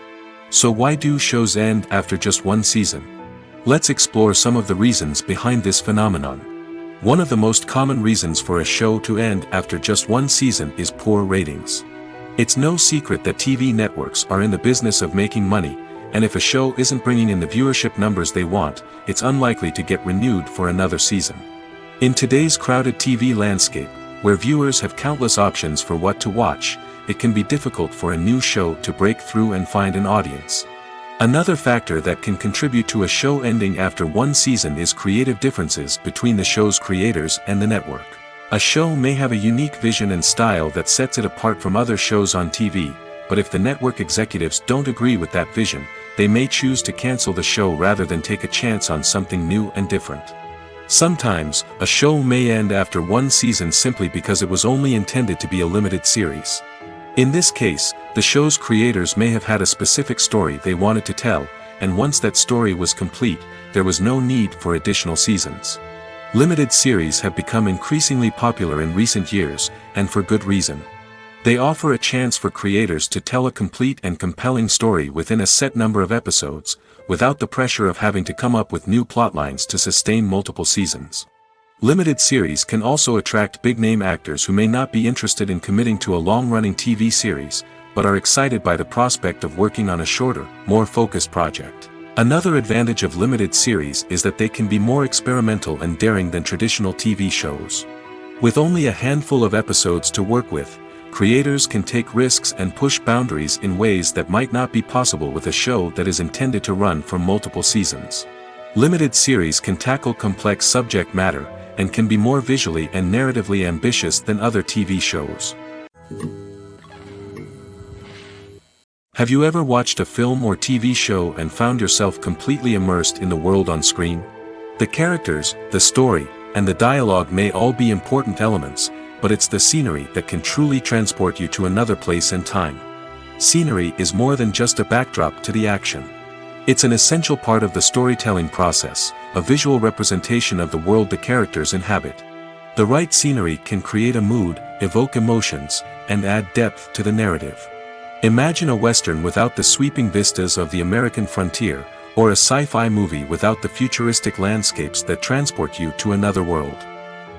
So why do shows end after just one season? Let's explore some of the reasons behind this phenomenon. One of the most common reasons for a show to end after just one season is poor ratings. It's no secret that TV networks are in the business of making money, and if a show isn't bringing in the viewership numbers they want, it's unlikely to get renewed for another season. In today's crowded TV landscape, where viewers have countless options for what to watch, it can be difficult for a new show to break through and find an audience. Another factor that can contribute to a show ending after one season is creative differences between the show's creators and the network. A show may have a unique vision and style that sets it apart from other shows on TV, but if the network executives don't agree with that vision, they may choose to cancel the show rather than take a chance on something new and different. Sometimes, a show may end after one season simply because it was only intended to be a limited series. In this case, the show's creators may have had a specific story they wanted to tell, and once that story was complete, there was no need for additional seasons. Limited series have become increasingly popular in recent years, and for good reason. They offer a chance for creators to tell a complete and compelling story within a set number of episodes, without the pressure of having to come up with new plotlines to sustain multiple seasons. Limited series can also attract big-name actors who may not be interested in committing to a long-running TV series, but are excited by the prospect of working on a shorter, more focused project. Another advantage of limited series is that they can be more experimental and daring than traditional TV shows. With only a handful of episodes to work with, creators can take risks and push boundaries in ways that might not be possible with a show that is intended to run for multiple seasons. Limited series can tackle complex subject matter, and can be more visually and narratively ambitious than other TV shows. Have you ever watched a film or TV show and found yourself completely immersed in the world on screen? The characters, the story, and the dialogue may all be important elements, but it's the scenery that can truly transport you to another place and time. Scenery is more than just a backdrop to the action. It's an essential part of the storytelling process, a visual representation of the world the characters inhabit. The right scenery can create a mood, evoke emotions, and add depth to the narrative. Imagine a Western without the sweeping vistas of the American frontier, or a sci-fi movie without the futuristic landscapes that transport you to another world.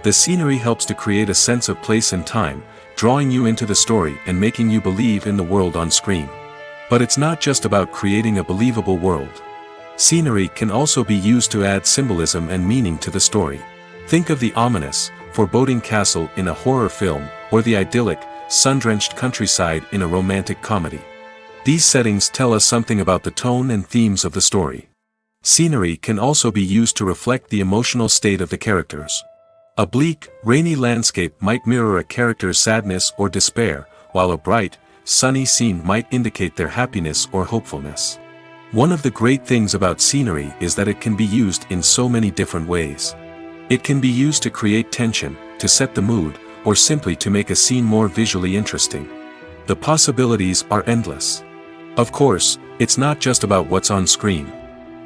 The scenery helps to create a sense of place and time, drawing you into the story and making you believe in the world on screen. But it's not just about creating a believable world. Scenery can also be used to add symbolism and meaning to the story. Think of the ominous, foreboding castle in a horror film, or the idyllic, sun-drenched countryside in a romantic comedy. These settings tell us something about the tone and themes of the story. Scenery can also be used to reflect the emotional state of the characters. A bleak, rainy landscape might mirror a character's sadness or despair, while a bright, sunny scene might indicate their happiness or hopefulness. One of the great things about scenery is that it can be used in so many different ways. It can be used to create tension, to set the mood, or simply to make a scene more visually interesting. The possibilities are endless. Of course, it's not just about what's on screen.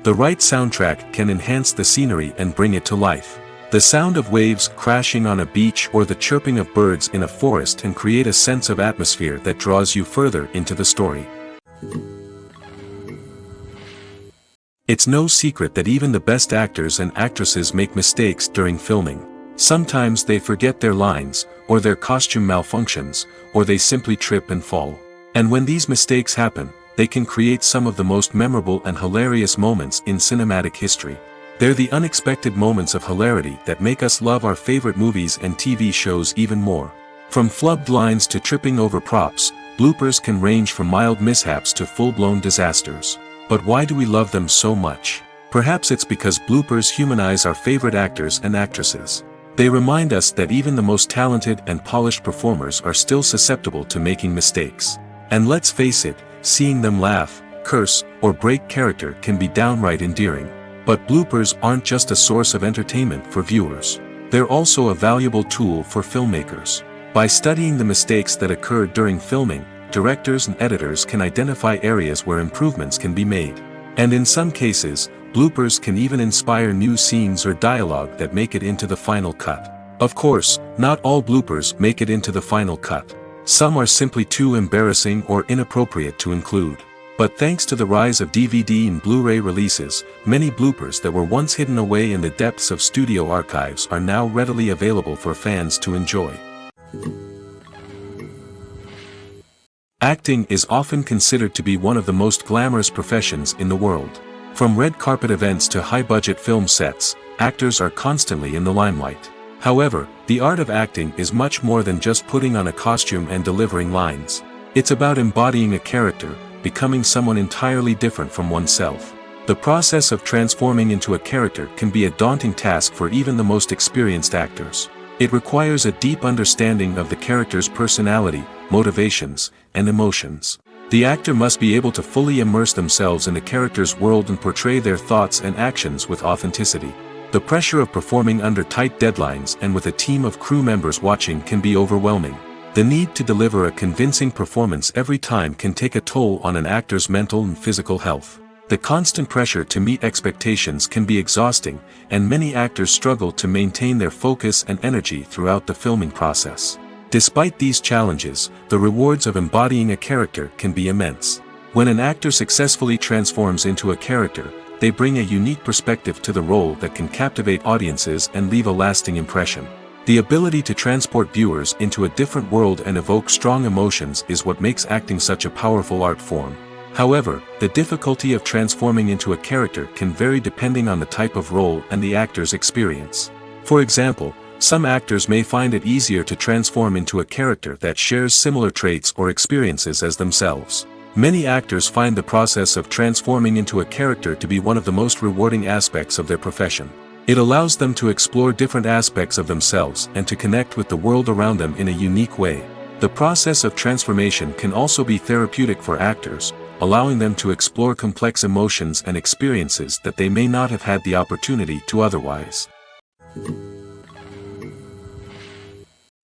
The right soundtrack can enhance the scenery and bring it to life. The sound of waves crashing on a beach or the chirping of birds in a forest can create a sense of atmosphere that draws you further into the story. It's no secret that even the best actors and actresses make mistakes during filming. Sometimes they forget their lines, or their costume malfunctions, or they simply trip and fall. And when these mistakes happen, they can create some of the most memorable and hilarious moments in cinematic history. They're the unexpected moments of hilarity that make us love our favorite movies and TV shows even more. From flubbed lines to tripping over props, bloopers can range from mild mishaps to full-blown disasters. But why do we love them so much? Perhaps it's because bloopers humanize our favorite actors and actresses. They remind us that even the most talented and polished performers are still susceptible to making mistakes. And let's face it, seeing them laugh, curse, or break character can be downright endearing. But bloopers aren't just a source of entertainment for viewers. They're also a valuable tool for filmmakers. By studying the mistakes that occurred during filming, directors and editors can identify areas where improvements can be made. And in some cases, bloopers can even inspire new scenes or dialogue that make it into the final cut. Of course, not all bloopers make it into the final cut. Some are simply too embarrassing or inappropriate to include. But thanks to the rise of DVD and Blu-ray releases, many bloopers that were once hidden away in the depths of studio archives are now readily available for fans to enjoy. Acting is often considered to be one of the most glamorous professions in the world. From red carpet events to high-budget film sets, actors are constantly in the limelight. However, the art of acting is much more than just putting on a costume and delivering lines. It's about embodying a character, becoming someone entirely different from oneself. The process of transforming into a character can be a daunting task for even the most experienced actors. It requires a deep understanding of the character's personality, motivations, and emotions. The actor must be able to fully immerse themselves in the character's world and portray their thoughts and actions with authenticity. The pressure of performing under tight deadlines and with a team of crew members watching can be overwhelming. The need to deliver a convincing performance every time can take a toll on an actor's mental and physical health. The constant pressure to meet expectations can be exhausting, and many actors struggle to maintain their focus and energy throughout the filming process. Despite these challenges, the rewards of embodying a character can be immense. When an actor successfully transforms into a character, they bring a unique perspective to the role that can captivate audiences and leave a lasting impression. The ability to transport viewers into a different world and evoke strong emotions is what makes acting such a powerful art form. However, the difficulty of transforming into a character can vary depending on the type of role and the actor's experience. For example, some actors may find it easier to transform into a character that shares similar traits or experiences as themselves. Many actors find the process of transforming into a character to be one of the most rewarding aspects of their profession. It allows them to explore different aspects of themselves and to connect with the world around them in a unique way. The process of transformation can also be therapeutic for actors, allowing them to explore complex emotions and experiences that they may not have had the opportunity to otherwise.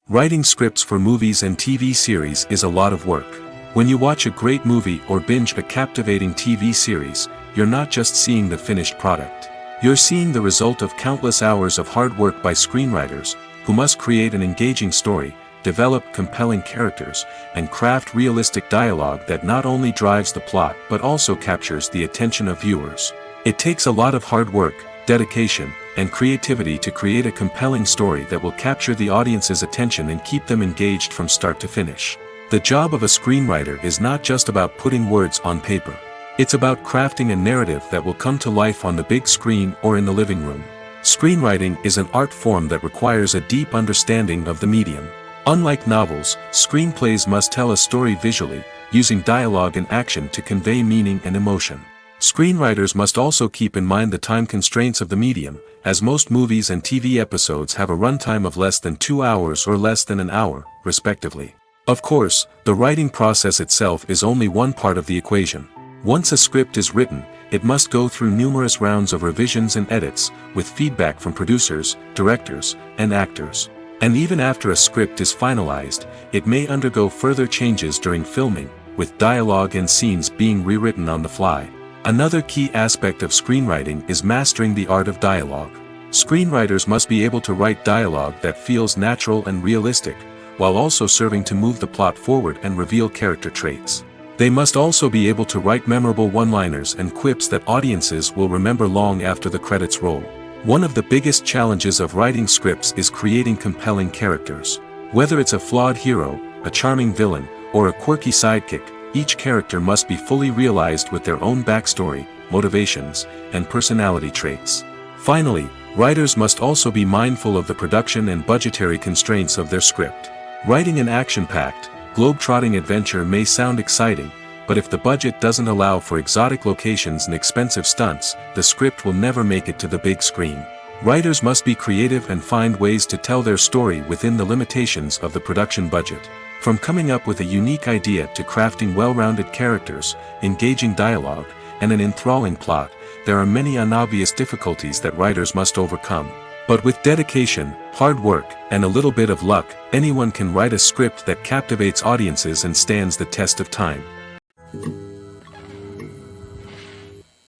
Writing scripts for movies and TV series is a lot of work. When you watch a great movie or binge a captivating TV series, you're not just seeing the finished product. You're seeing the result of countless hours of hard work by screenwriters, who must create an engaging story, develop compelling characters, and craft realistic dialogue that not only drives the plot but also captures the attention of viewers. It takes a lot of hard work, dedication, and creativity to create a compelling story that will capture the audience's attention and keep them engaged from start to finish. The job of a screenwriter is not just about putting words on paper. It's about crafting a narrative that will come to life on the big screen or in the living room. Screenwriting is an art form that requires a deep understanding of the medium. Unlike novels, screenplays must tell a story visually, using dialogue and action to convey meaning and emotion. Screenwriters must also keep in mind the time constraints of the medium, as most movies and TV episodes have a runtime of less than 2 hours or less than an hour, respectively. Of course, the writing process itself is only one part of the equation. Once a script is written, it must go through numerous rounds of revisions and edits, with feedback from producers, directors, and actors. And even after a script is finalized, it may undergo further changes during filming, with dialogue and scenes being rewritten on the fly. Another key aspect of screenwriting is mastering the art of dialogue. Screenwriters must be able to write dialogue that feels natural and realistic, while also serving to move the plot forward and reveal character traits. They must also be able to write memorable one-liners and quips that audiences will remember long after the credits roll. One of the biggest challenges of writing scripts is creating compelling characters. Whether it's a flawed hero, a charming villain, or a quirky sidekick, each character must be fully realized with their own backstory, motivations, and personality traits. Finally, writers must also be mindful of the production and budgetary constraints of their script. Writing an action-packed, globe-trotting adventure may sound exciting, but if the budget doesn't allow for exotic locations and expensive stunts, the script will never make it to the big screen. Writers must be creative and find ways to tell their story within the limitations of the production budget. From coming up with a unique idea to crafting well-rounded characters, engaging dialogue, and an enthralling plot, there are many unobvious difficulties that writers must overcome. But with dedication, hard work, and a little bit of luck, anyone can write a script that captivates audiences and stands the test of time.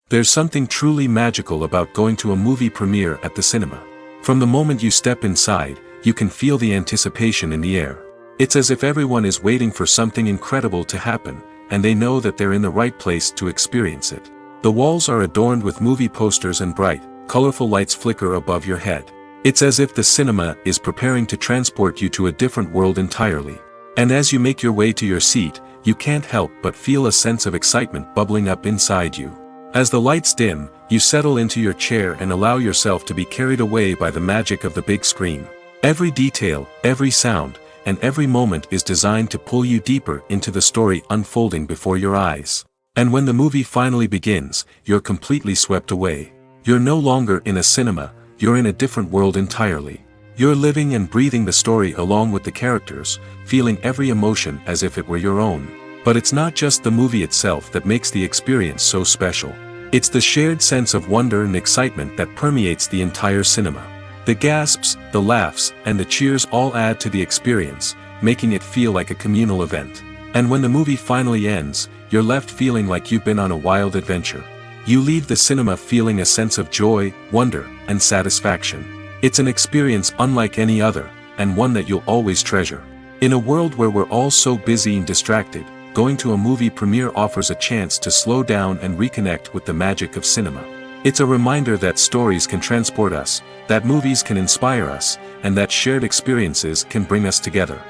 There's something truly magical about going to a movie premiere at the cinema. From the moment you step inside, you can feel the anticipation in the air. It's as if everyone is waiting for something incredible to happen, and they know that they're in the right place to experience it. The walls are adorned with movie posters and bright, colorful lights flicker above your head. It's as if the cinema is preparing to transport you to a different world entirely. And as you make your way to your seat, you can't help but feel a sense of excitement bubbling up inside you. As the lights dim, you settle into your chair and allow yourself to be carried away by the magic of the big screen. Every detail, every sound, and every moment is designed to pull you deeper into the story unfolding before your eyes. And when the movie finally begins, you're completely swept away. You're no longer in a cinema, you're in a different world entirely. You're living and breathing the story along with the characters, feeling every emotion as if it were your own. But it's not just the movie itself that makes the experience so special. It's the shared sense of wonder and excitement that permeates the entire cinema. The gasps, the laughs, and the cheers all add to the experience, making it feel like a communal event. And when the movie finally ends, you're left feeling like you've been on a wild adventure. You leave the cinema feeling a sense of joy, wonder, and satisfaction. It's an experience unlike any other, and one that you'll always treasure. In a world where we're all so busy and distracted, going to a movie premiere offers a chance to slow down and reconnect with the magic of cinema. It's a reminder that stories can transport us, that movies can inspire us, and that shared experiences can bring us together.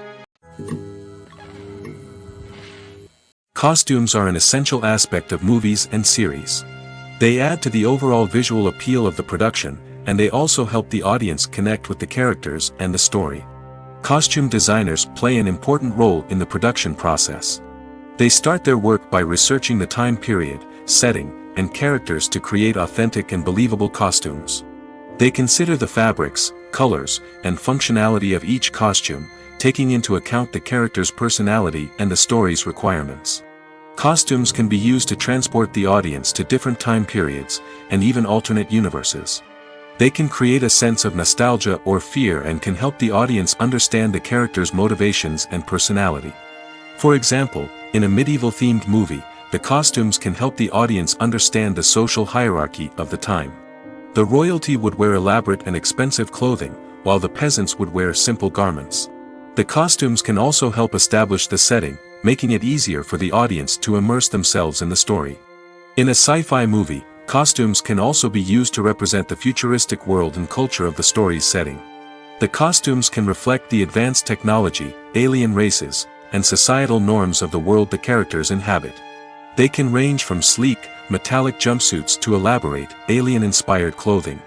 Costumes are an essential aspect of movies and series. They add to the overall visual appeal of the production, and they also help the audience connect with the characters and the story. Costume designers play an important role in the production process. They start their work by researching the time period, setting, and characters to create authentic and believable costumes. They consider the fabrics, colors, and functionality of each costume, taking into account the character's personality and the story's requirements. Costumes can be used to transport the audience to different time periods, and even alternate universes. They can create a sense of nostalgia or fear and can help the audience understand the character's motivations and personality. For example, in a medieval-themed movie, the costumes can help the audience understand the social hierarchy of the time. The royalty would wear elaborate and expensive clothing, while the peasants would wear simple garments. The costumes can also help establish the setting, making it easier for the audience to immerse themselves in the story. In a sci-fi movie, costumes can also be used to represent the futuristic world and culture of the story's setting. The costumes can reflect the advanced technology, alien races, and societal norms of the world the characters inhabit. They can range from sleek, metallic jumpsuits to elaborate, alien-inspired clothing.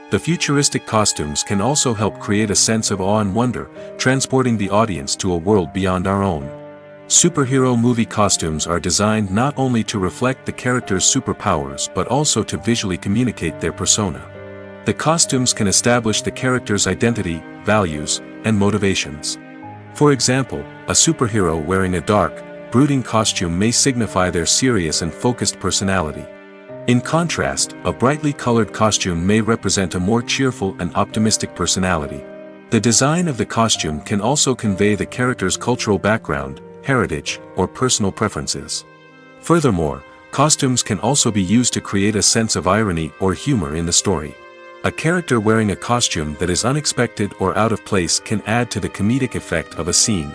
The futuristic costumes can also help create a sense of awe and wonder, transporting the audience to a world beyond our own. Superhero movie costumes are designed not only to reflect the character's superpowers but also to visually communicate their persona. The costumes can establish the character's identity, values, and motivations. For example, a superhero wearing a dark, brooding costume may signify their serious and focused personality. In contrast, a brightly colored costume may represent a more cheerful and optimistic personality. The design of the costume can also convey the character's cultural background, heritage, or personal preferences. Furthermore, costumes can also be used to create a sense of irony or humor in the story. A character wearing a costume that is unexpected or out of place can add to the comedic effect of a scene.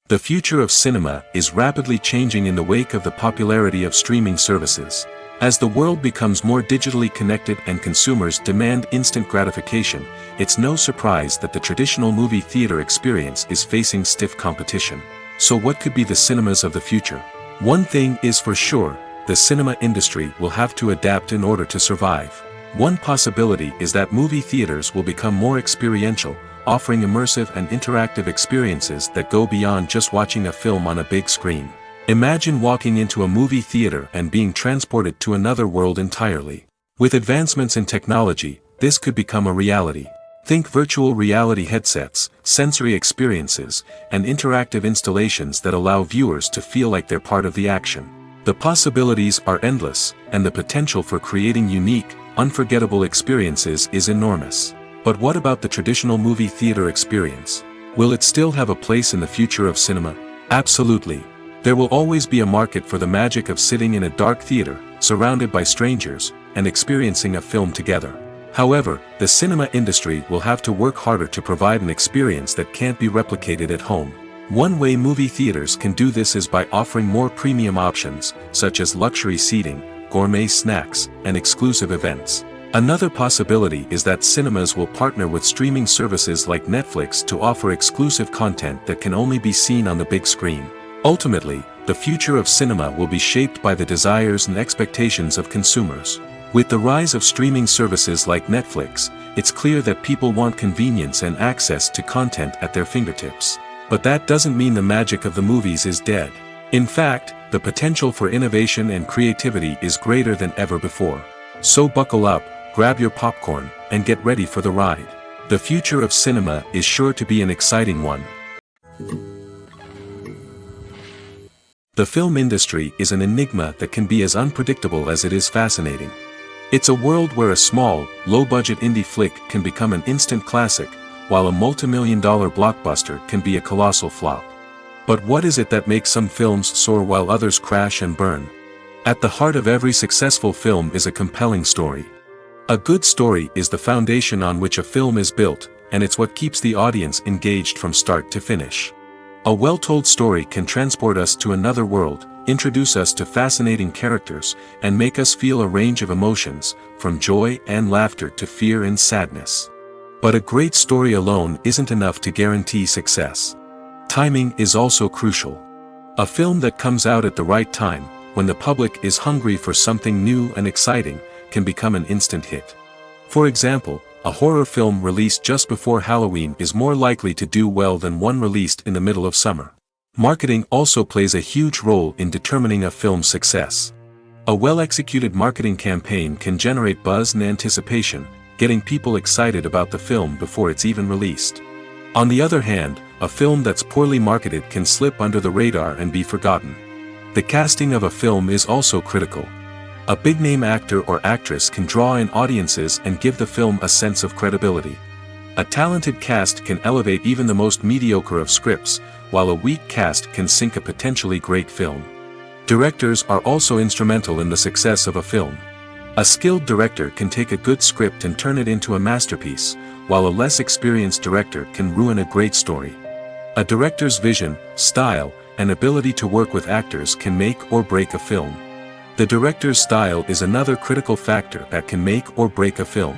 The future of cinema is rapidly changing in the wake of the popularity of streaming services. As the world becomes more digitally connected and consumers demand instant gratification, it's no surprise that the traditional movie theater experience is facing stiff competition. So what could be the cinemas of the future? One thing is for sure, the cinema industry will have to adapt in order to survive. One possibility is that movie theaters will become more experiential, offering immersive and interactive experiences that go beyond just watching a film on a big screen. Imagine walking into a movie theater and being transported to another world entirely. With advancements in technology, this could become a reality. Think virtual reality headsets, sensory experiences, and interactive installations that allow viewers to feel like they're part of the action. The possibilities are endless, and the potential for creating unique, unforgettable experiences is enormous. But what about the traditional movie theater experience? Will it still have a place in the future of cinema? Absolutely. There will always be a market for the magic of sitting in a dark theater, surrounded by strangers, and experiencing a film together. However, the cinema industry will have to work harder to provide an experience that can't be replicated at home. One way movie theaters can do this is by offering more premium options, such as luxury seating, gourmet snacks, and exclusive events. Another possibility is that cinemas will partner with streaming services like Netflix to offer exclusive content that can only be seen on the big screen. Ultimately, the future of cinema will be shaped by the desires and expectations of consumers. With the rise of streaming services like Netflix, it's clear that people want convenience and access to content at their fingertips. But that doesn't mean the magic of the movies is dead. In fact, the potential for innovation and creativity is greater than ever before. So buckle up, grab your popcorn, and get ready for the ride. The future of cinema is sure to be an exciting one. The film industry is an enigma that can be as unpredictable as it is fascinating. It's a world where a small, low-budget indie flick can become an instant classic, while a multi-million-dollar blockbuster can be a colossal flop. But what is it that makes some films soar while others crash and burn? At the heart of every successful film is a compelling story. A good story is the foundation on which a film is built, and it's what keeps the audience engaged from start to finish. A well-told story can transport us to another world, introduce us to fascinating characters, and make us feel a range of emotions, from joy and laughter to fear and sadness. But a great story alone isn't enough to guarantee success. Timing is also crucial. A film that comes out at the right time, when the public is hungry for something new and exciting, can become an instant hit. For example, a horror film released just before Halloween is more likely to do well than one released in the middle of summer. Marketing also plays a huge role in determining a film's success. A well-executed marketing campaign can generate buzz and anticipation, getting people excited about the film before it's even released. On the other hand, a film that's poorly marketed can slip under the radar and be forgotten. The casting of a film is also critical. A big-name actor or actress can draw in audiences and give the film a sense of credibility. A talented cast can elevate even the most mediocre of scripts, while a weak cast can sink a potentially great film. Directors are also instrumental in the success of a film. A skilled director can take a good script and turn it into a masterpiece, while a less experienced director can ruin a great story. A director's vision, style, and ability to work with actors can make or break a film. The director's style is another critical factor that can make or break a film.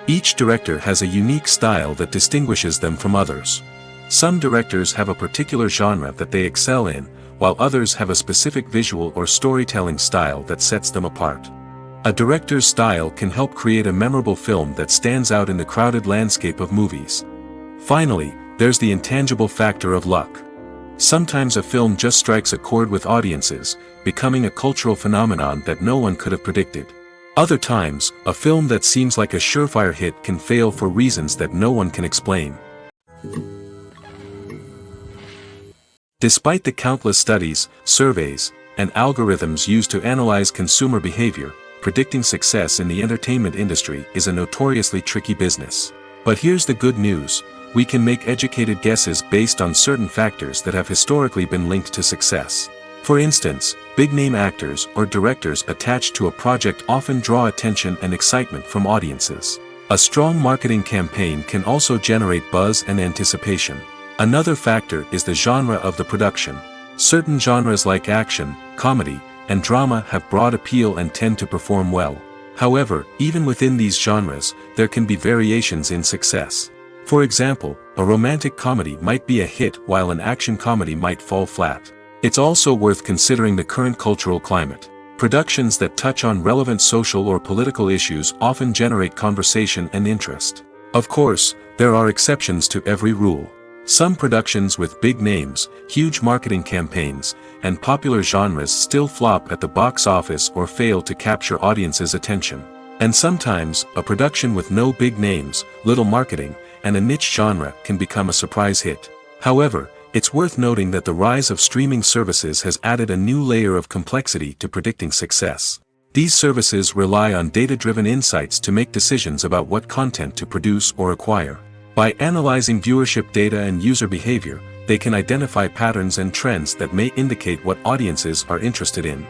Each director has a unique style that distinguishes them from others. Some directors have a particular genre that they excel in, while others have a specific visual or storytelling style that sets them apart. A director's style can help create a memorable film that stands out in the crowded landscape of movies. Finally, there's the intangible factor of luck. Sometimes a film just strikes a chord with audiences, becoming a cultural phenomenon that no one could have predicted. Other times, a film that seems like a surefire hit can fail for reasons that no one can explain. Despite the countless studies, surveys, and algorithms used to analyze consumer behavior, predicting success in the entertainment industry is a notoriously tricky business. But here's the good news: we can make educated guesses based on certain factors that have historically been linked to success. For instance, big-name actors or directors attached to a project often draw attention and excitement from audiences. A strong marketing campaign can also generate buzz and anticipation. Another factor is the genre of the production. Certain genres like action, comedy, and drama have broad appeal and tend to perform well. However, even within these genres, there can be variations in success. For example, a romantic comedy might be a hit while an action comedy might fall flat. It's also worth considering the current cultural climate. Productions that touch on relevant social or political issues often generate conversation and interest. Of course, there are exceptions to every rule. Some productions with big names, huge marketing campaigns, and popular genres still flop at the box office or fail to capture audiences' attention. And sometimes, a production with no big names, little marketing, and a niche genre can become a surprise hit. However, It's worth noting that the rise of streaming services has added a new layer of complexity to predicting success. These services rely on data-driven insights to make decisions about what content to produce or acquire. By analyzing viewership data and user behavior, they can identify patterns and trends that may indicate what audiences are interested in.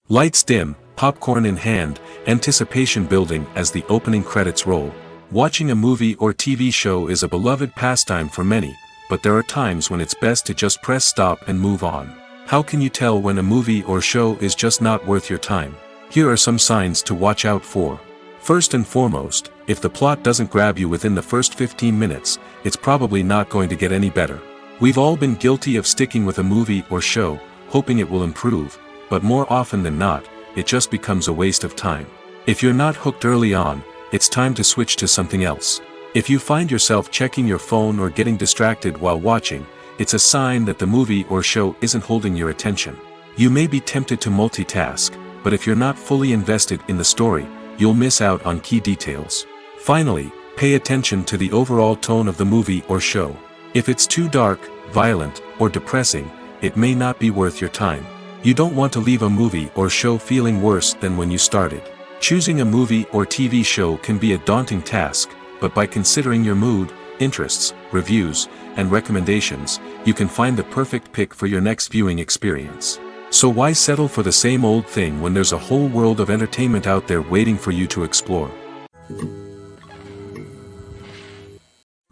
Lights dim, popcorn in hand, anticipation building as the opening credits roll. Watching a movie or TV show is a beloved pastime for many, but there are times when it's best to just press stop and move on. How can you tell when a movie or show is just not worth your time? Here are some signs to watch out for. First and foremost, if the plot doesn't grab you within the first 15 minutes, it's probably not going to get any better. We've all been guilty of sticking with a movie or show, hoping it will improve, but more often than not, it just becomes a waste of time. If you're not hooked early on, it's time to switch to something else. If you find yourself checking your phone or getting distracted while watching, it's a sign that the movie or show isn't holding your attention. You may be tempted to multitask, but if you're not fully invested in the story, you'll miss out on key details. Finally, pay attention to the overall tone of the movie or show. If it's too dark, violent, or depressing, it may not be worth your time. You don't want to leave a movie or show feeling worse than when you started. Choosing a movie or TV show can be a daunting task, but by considering your mood, interests, reviews, and recommendations, you can find the perfect pick for your next viewing experience. So why settle for the same old thing when there's a whole world of entertainment out there waiting for you to explore?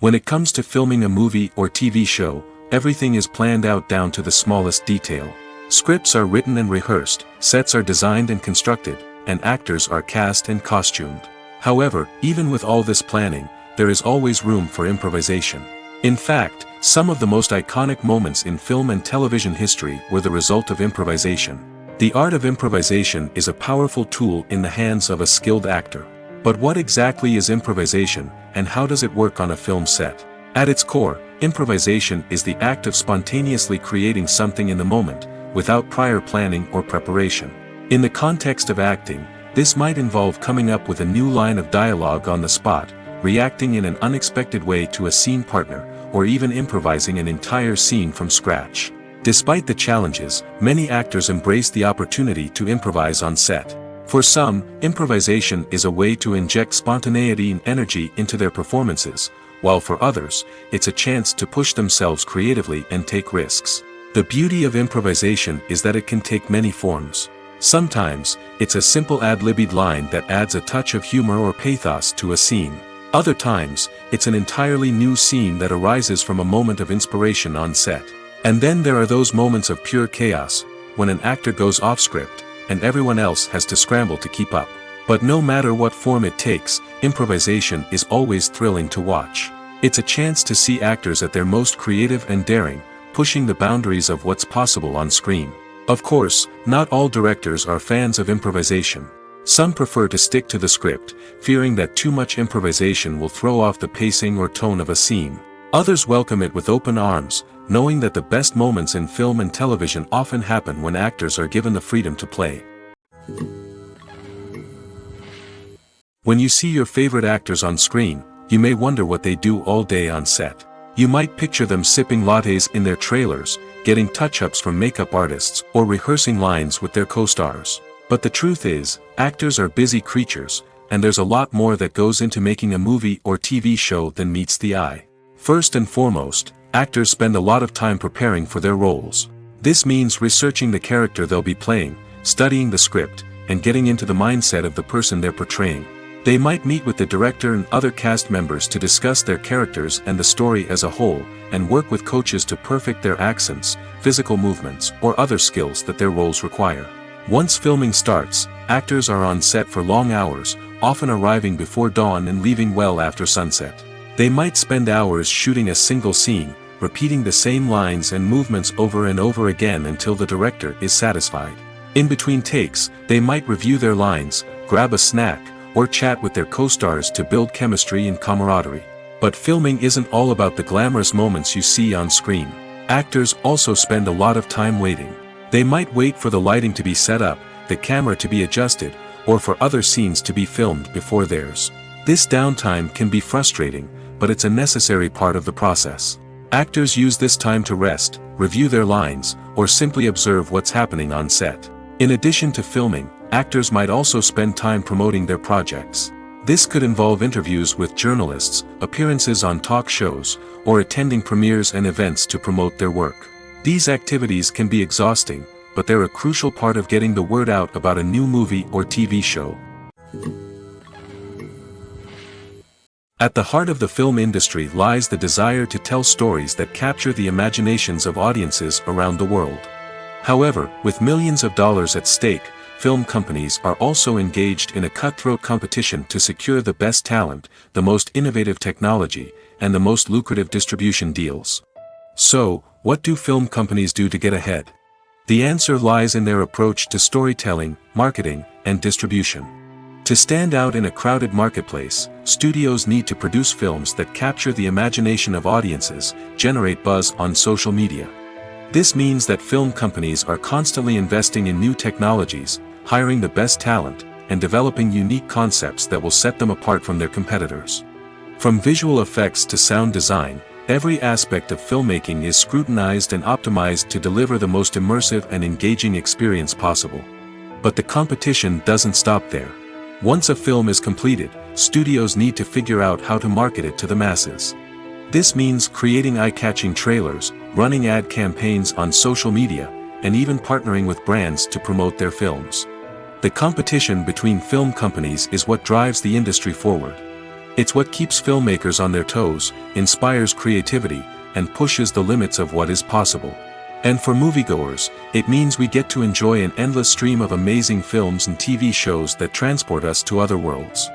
When it comes to filming a movie or TV show, everything is planned out down to the smallest detail. Scripts are written and rehearsed, sets are designed and constructed, and actors are cast and costumed. However, even with all this planning, there is always room for improvisation. In fact, some of the most iconic moments in film and television history were the result of improvisation. The art of improvisation is a powerful tool in the hands of a skilled actor. But what exactly is improvisation, and how does it work on a film set? At its core, improvisation is the act of spontaneously creating something in the moment, without prior planning or preparation. In the context of acting, this might involve coming up with a new line of dialogue on the spot, reacting in an unexpected way to a scene partner, or even improvising an entire scene from scratch. Despite the challenges, many actors embrace the opportunity to improvise on set. For some, improvisation is a way to inject spontaneity and energy into their performances, while for others, it's a chance to push themselves creatively and take risks. The beauty of improvisation is that it can take many forms. Sometimes, it's a simple ad-libbed line that adds a touch of humor or pathos to a scene. Other times, it's an entirely new scene that arises from a moment of inspiration on set. And then there are those moments of pure chaos, when an actor goes off script, and everyone else has to scramble to keep up. But no matter what form it takes, improvisation is always thrilling to watch. It's a chance to see actors at their most creative and daring, pushing the boundaries of what's possible on screen. Of course, not all directors are fans of improvisation. Some prefer to stick to the script, fearing that too much improvisation will throw off the pacing or tone of a scene. Others welcome it with open arms, knowing that the best moments in film and television often happen when actors are given the freedom to play. When you see your favorite actors on screen, you may wonder what they do all day on set. You might picture them sipping lattes in their trailers, getting touch-ups from makeup artists, or rehearsing lines with their co-stars. But the truth is, actors are busy creatures, and there's a lot more that goes into making a movie or TV show than meets the eye. First and foremost, actors spend a lot of time preparing for their roles. This means researching the character they'll be playing, studying the script, and getting into the mindset of the person they're portraying. They might meet with the director and other cast members to discuss their characters and the story as a whole, and work with coaches to perfect their accents, physical movements, or other skills that their roles require. Once filming starts, actors are on set for long hours, often arriving before dawn and leaving well after sunset. They might spend hours shooting a single scene, repeating the same lines and movements over and over again until the director is satisfied. In between takes, they might review their lines, grab a snack, or chat with their co-stars to build chemistry and camaraderie. But filming isn't all about the glamorous moments you see on screen. Actors also spend a lot of time waiting. They might wait for the lighting to be set up, the camera to be adjusted, or for other scenes to be filmed before theirs. This downtime can be frustrating, but it's a necessary part of the process. Actors use this time to rest, review their lines, or simply observe what's happening on set. In addition to filming, actors might also spend time promoting their projects. This could involve interviews with journalists, appearances on talk shows, or attending premieres and events to promote their work. These activities can be exhausting, but they're a crucial part of getting the word out about a new movie or TV show. At the heart of the film industry lies the desire to tell stories that capture the imaginations of audiences around the world. However, with millions of dollars at stake, film companies are also engaged in a cutthroat competition to secure the best talent, the most innovative technology, and the most lucrative distribution deals. So, what do film companies do to get ahead? The answer lies in their approach to storytelling, marketing, and distribution. To stand out in a crowded marketplace, studios need to produce films that capture the imagination of audiences, generate buzz on social media. This means that film companies are constantly investing in new technologies, hiring the best talent, and developing unique concepts that will set them apart from their competitors. From visual effects to sound design, every aspect of filmmaking is scrutinized and optimized to deliver the most immersive and engaging experience possible. But the competition doesn't stop there. Once a film is completed, studios need to figure out how to market it to the masses. This means creating eye-catching trailers, running ad campaigns on social media, and even partnering with brands to promote their films. The competition between film companies is what drives the industry forward. It's what keeps filmmakers on their toes, inspires creativity, and pushes the limits of what is possible. And for moviegoers, it means we get to enjoy an endless stream of amazing films and TV shows that transport us to other worlds.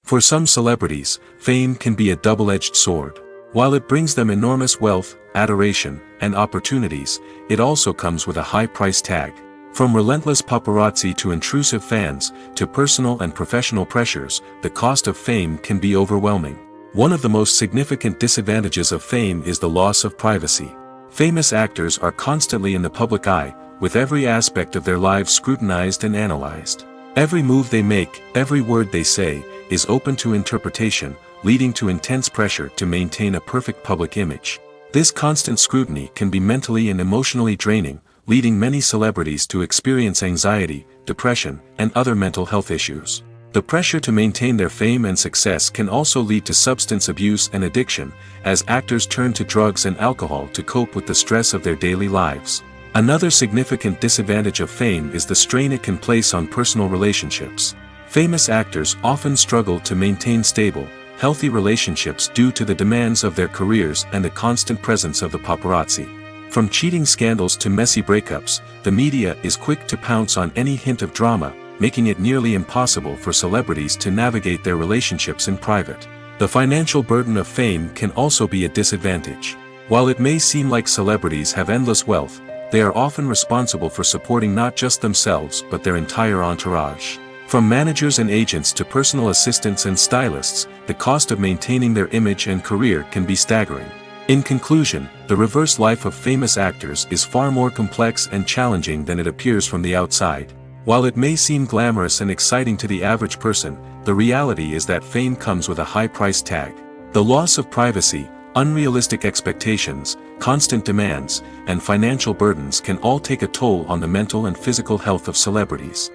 For some celebrities, fame can be a double-edged sword. While it brings them enormous wealth, adoration, and opportunities, it also comes with a high price tag. From relentless paparazzi to intrusive fans, to personal and professional pressures, the cost of fame can be overwhelming. One of the most significant disadvantages of fame is the loss of privacy. Famous actors are constantly in the public eye, with every aspect of their lives scrutinized and analyzed. Every move they make, every word they say, is open to interpretation, leading to intense pressure to maintain a perfect public image. This constant scrutiny can be mentally and emotionally draining, leading many celebrities to experience anxiety, depression, and other mental health issues. The pressure to maintain their fame and success can also lead to substance abuse and addiction, as actors turn to drugs and alcohol to cope with the stress of their daily lives. Another significant disadvantage of fame is the strain it can place on personal relationships. Famous actors often struggle to maintain stable, healthy relationships due to the demands of their careers and the constant presence of the paparazzi. From cheating scandals to messy breakups, the media is quick to pounce on any hint of drama, making it nearly impossible for celebrities to navigate their relationships in private. The financial burden of fame can also be a disadvantage. While it may seem like celebrities have endless wealth, they are often responsible for supporting not just themselves but their entire entourage. From managers and agents to personal assistants and stylists, the cost of maintaining their image and career can be staggering. In conclusion, the reverse life of famous actors is far more complex and challenging than it appears from the outside. While it may seem glamorous and exciting to the average person, the reality is that fame comes with a high price tag. The loss of privacy, unrealistic expectations, constant demands, and financial burdens can all take a toll on the mental and physical health of celebrities.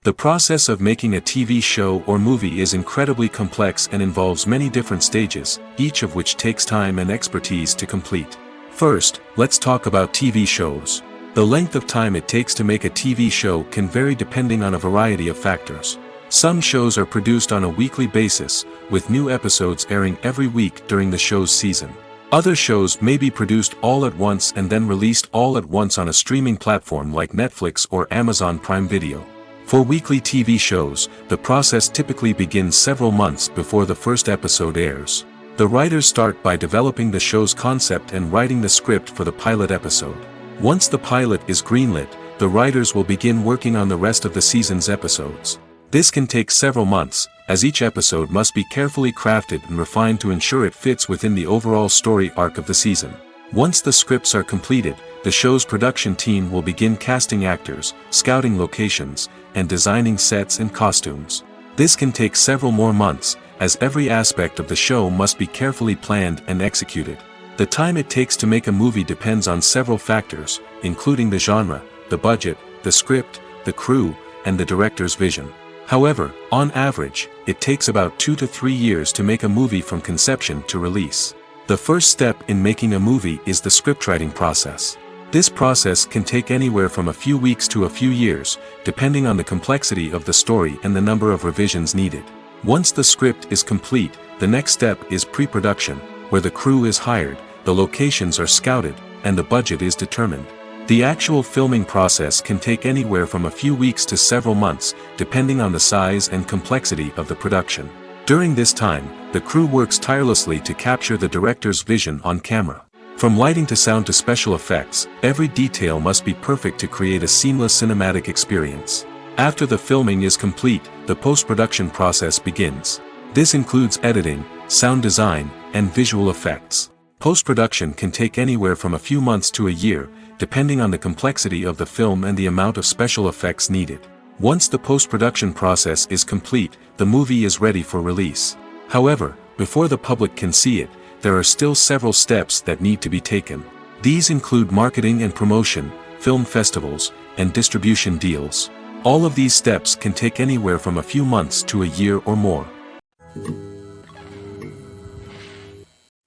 The process of making a TV show or movie is incredibly complex and involves many different stages, each of which takes time and expertise to complete. First, let's talk about TV shows. The length of time it takes to make a TV show can vary depending on a variety of factors. Some shows are produced on a weekly basis, with new episodes airing every week during the show's season. Other shows may be produced all at once and then released all at once on a streaming platform like Netflix or Amazon Prime Video. For weekly TV shows, the process typically begins several months before the first episode airs. The writers start by developing the show's concept and writing the script for the pilot episode. Once the pilot is greenlit, the writers will begin working on the rest of the season's episodes. This can take several months, as each episode must be carefully crafted and refined to ensure it fits within the overall story arc of the season. Once the scripts are completed, the show's production team will begin casting actors, scouting locations, and designing sets and costumes. This can take several more months, as every aspect of the show must be carefully planned and executed. The time it takes to make a movie depends on several factors, including the genre, the budget, the script, the crew, and the director's vision. However, on average, it takes about 2 to 3 years to make a movie from conception to release. The first step in making a movie is the scriptwriting process. This process can take anywhere from a few weeks to a few years, depending on the complexity of the story and the number of revisions needed. Once the script is complete, the next step is pre-production, where the crew is hired, the locations are scouted, and the budget is determined. The actual filming process can take anywhere from a few weeks to several months, depending on the size and complexity of the production. During this time, the crew works tirelessly to capture the director's vision on camera. From lighting to sound to special effects, every detail must be perfect to create a seamless cinematic experience. After the filming is complete, the post-production process begins. This includes editing, sound design, and visual effects. Post-production can take anywhere from a few months to a year, depending on the complexity of the film and the amount of special effects needed. Once the post-production process is complete, the movie is ready for release. However, before the public can see it, there are still several steps that need to be taken. These include marketing and promotion, film festivals, and distribution deals. All of these steps can take anywhere from a few months to a year or more.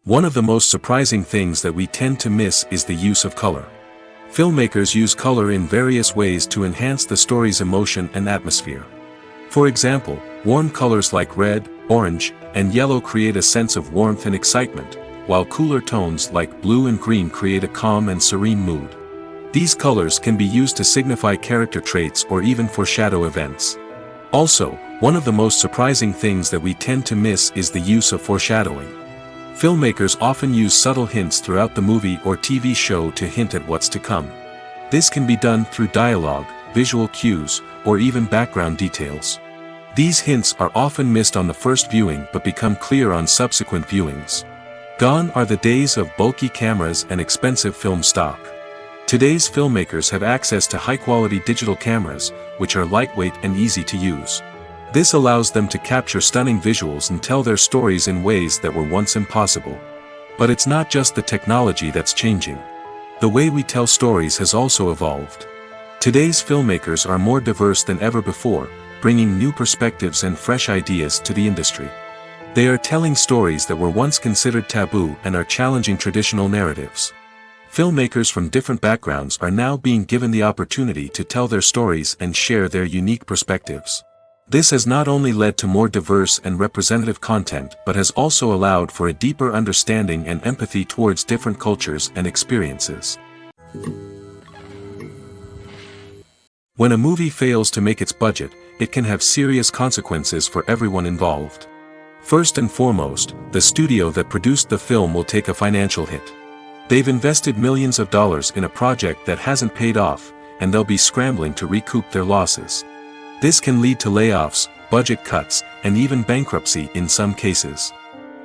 One of the most surprising things that we tend to miss is the use of color. Filmmakers use color in various ways to enhance the story's emotion and atmosphere. For example, warm colors like red, orange, and yellow create a sense of warmth and excitement, while cooler tones like blue and green create a calm and serene mood. These colors can be used to signify character traits or even foreshadow events. Also, one of the most surprising things that we tend to miss is the use of foreshadowing. Filmmakers often use subtle hints throughout the movie or TV show to hint at what's to come. This can be done through dialogue, visual cues, or even background details. These hints are often missed on the first viewing but become clear on subsequent viewings. Gone are the days of bulky cameras and expensive film stock. Today's filmmakers have access to high-quality digital cameras, which are lightweight and easy to use. This allows them to capture stunning visuals and tell their stories in ways that were once impossible. But it's not just the technology that's changing. The way we tell stories has also evolved. Today's filmmakers are more diverse than ever before, bringing new perspectives and fresh ideas to the industry. They are telling stories that were once considered taboo and are challenging traditional narratives. Filmmakers from different backgrounds are now being given the opportunity to tell their stories and share their unique perspectives. This has not only led to more diverse and representative content but has also allowed for a deeper understanding and empathy towards different cultures and experiences. When a movie fails to make its budget, it can have serious consequences for everyone involved. First and foremost, the studio that produced the film will take a financial hit. They've invested millions of dollars in a project that hasn't paid off, and they'll be scrambling to recoup their losses. This can lead to layoffs, budget cuts, and even bankruptcy in some cases.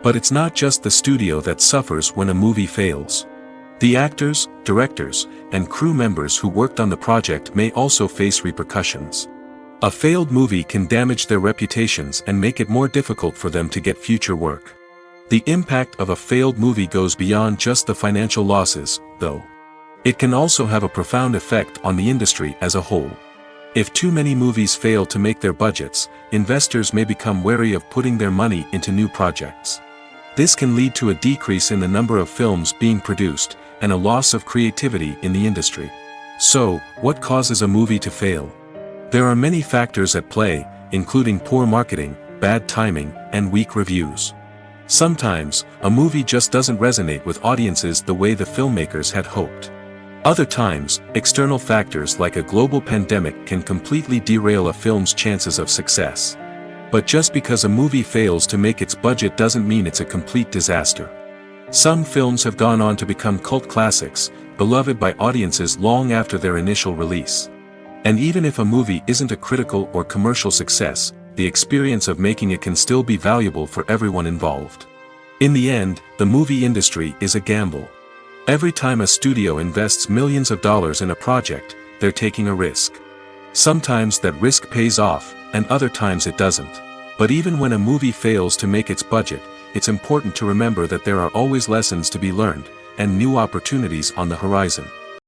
But it's not just the studio that suffers when a movie fails. The actors, directors, and crew members who worked on the project may also face repercussions. A failed movie can damage their reputations and make it more difficult for them to get future work. The impact of a failed movie goes beyond just the financial losses, though. It can also have a profound effect on the industry as a whole. If too many movies fail to make their budgets, investors may become wary of putting their money into new projects. This can lead to a decrease in the number of films being produced, and a loss of creativity in the industry. So, what causes a movie to fail? There are many factors at play, including poor marketing, bad timing, and weak reviews. Sometimes, a movie just doesn't resonate with audiences the way the filmmakers had hoped. Other times, external factors like a global pandemic can completely derail a film's chances of success. But just because a movie fails to make its budget doesn't mean it's a complete disaster. Some films have gone on to become cult classics, beloved by audiences long after their initial release. And even if a movie isn't a critical or commercial success, the experience of making it can still be valuable for everyone involved. In the end, the movie industry is a gamble. Every time a studio invests millions of dollars in a project, they're taking a risk. Sometimes that risk pays off, and other times it doesn't. But even when a movie fails to make its budget, it's important to remember that there are always lessons to be learned, and new opportunities on the horizon.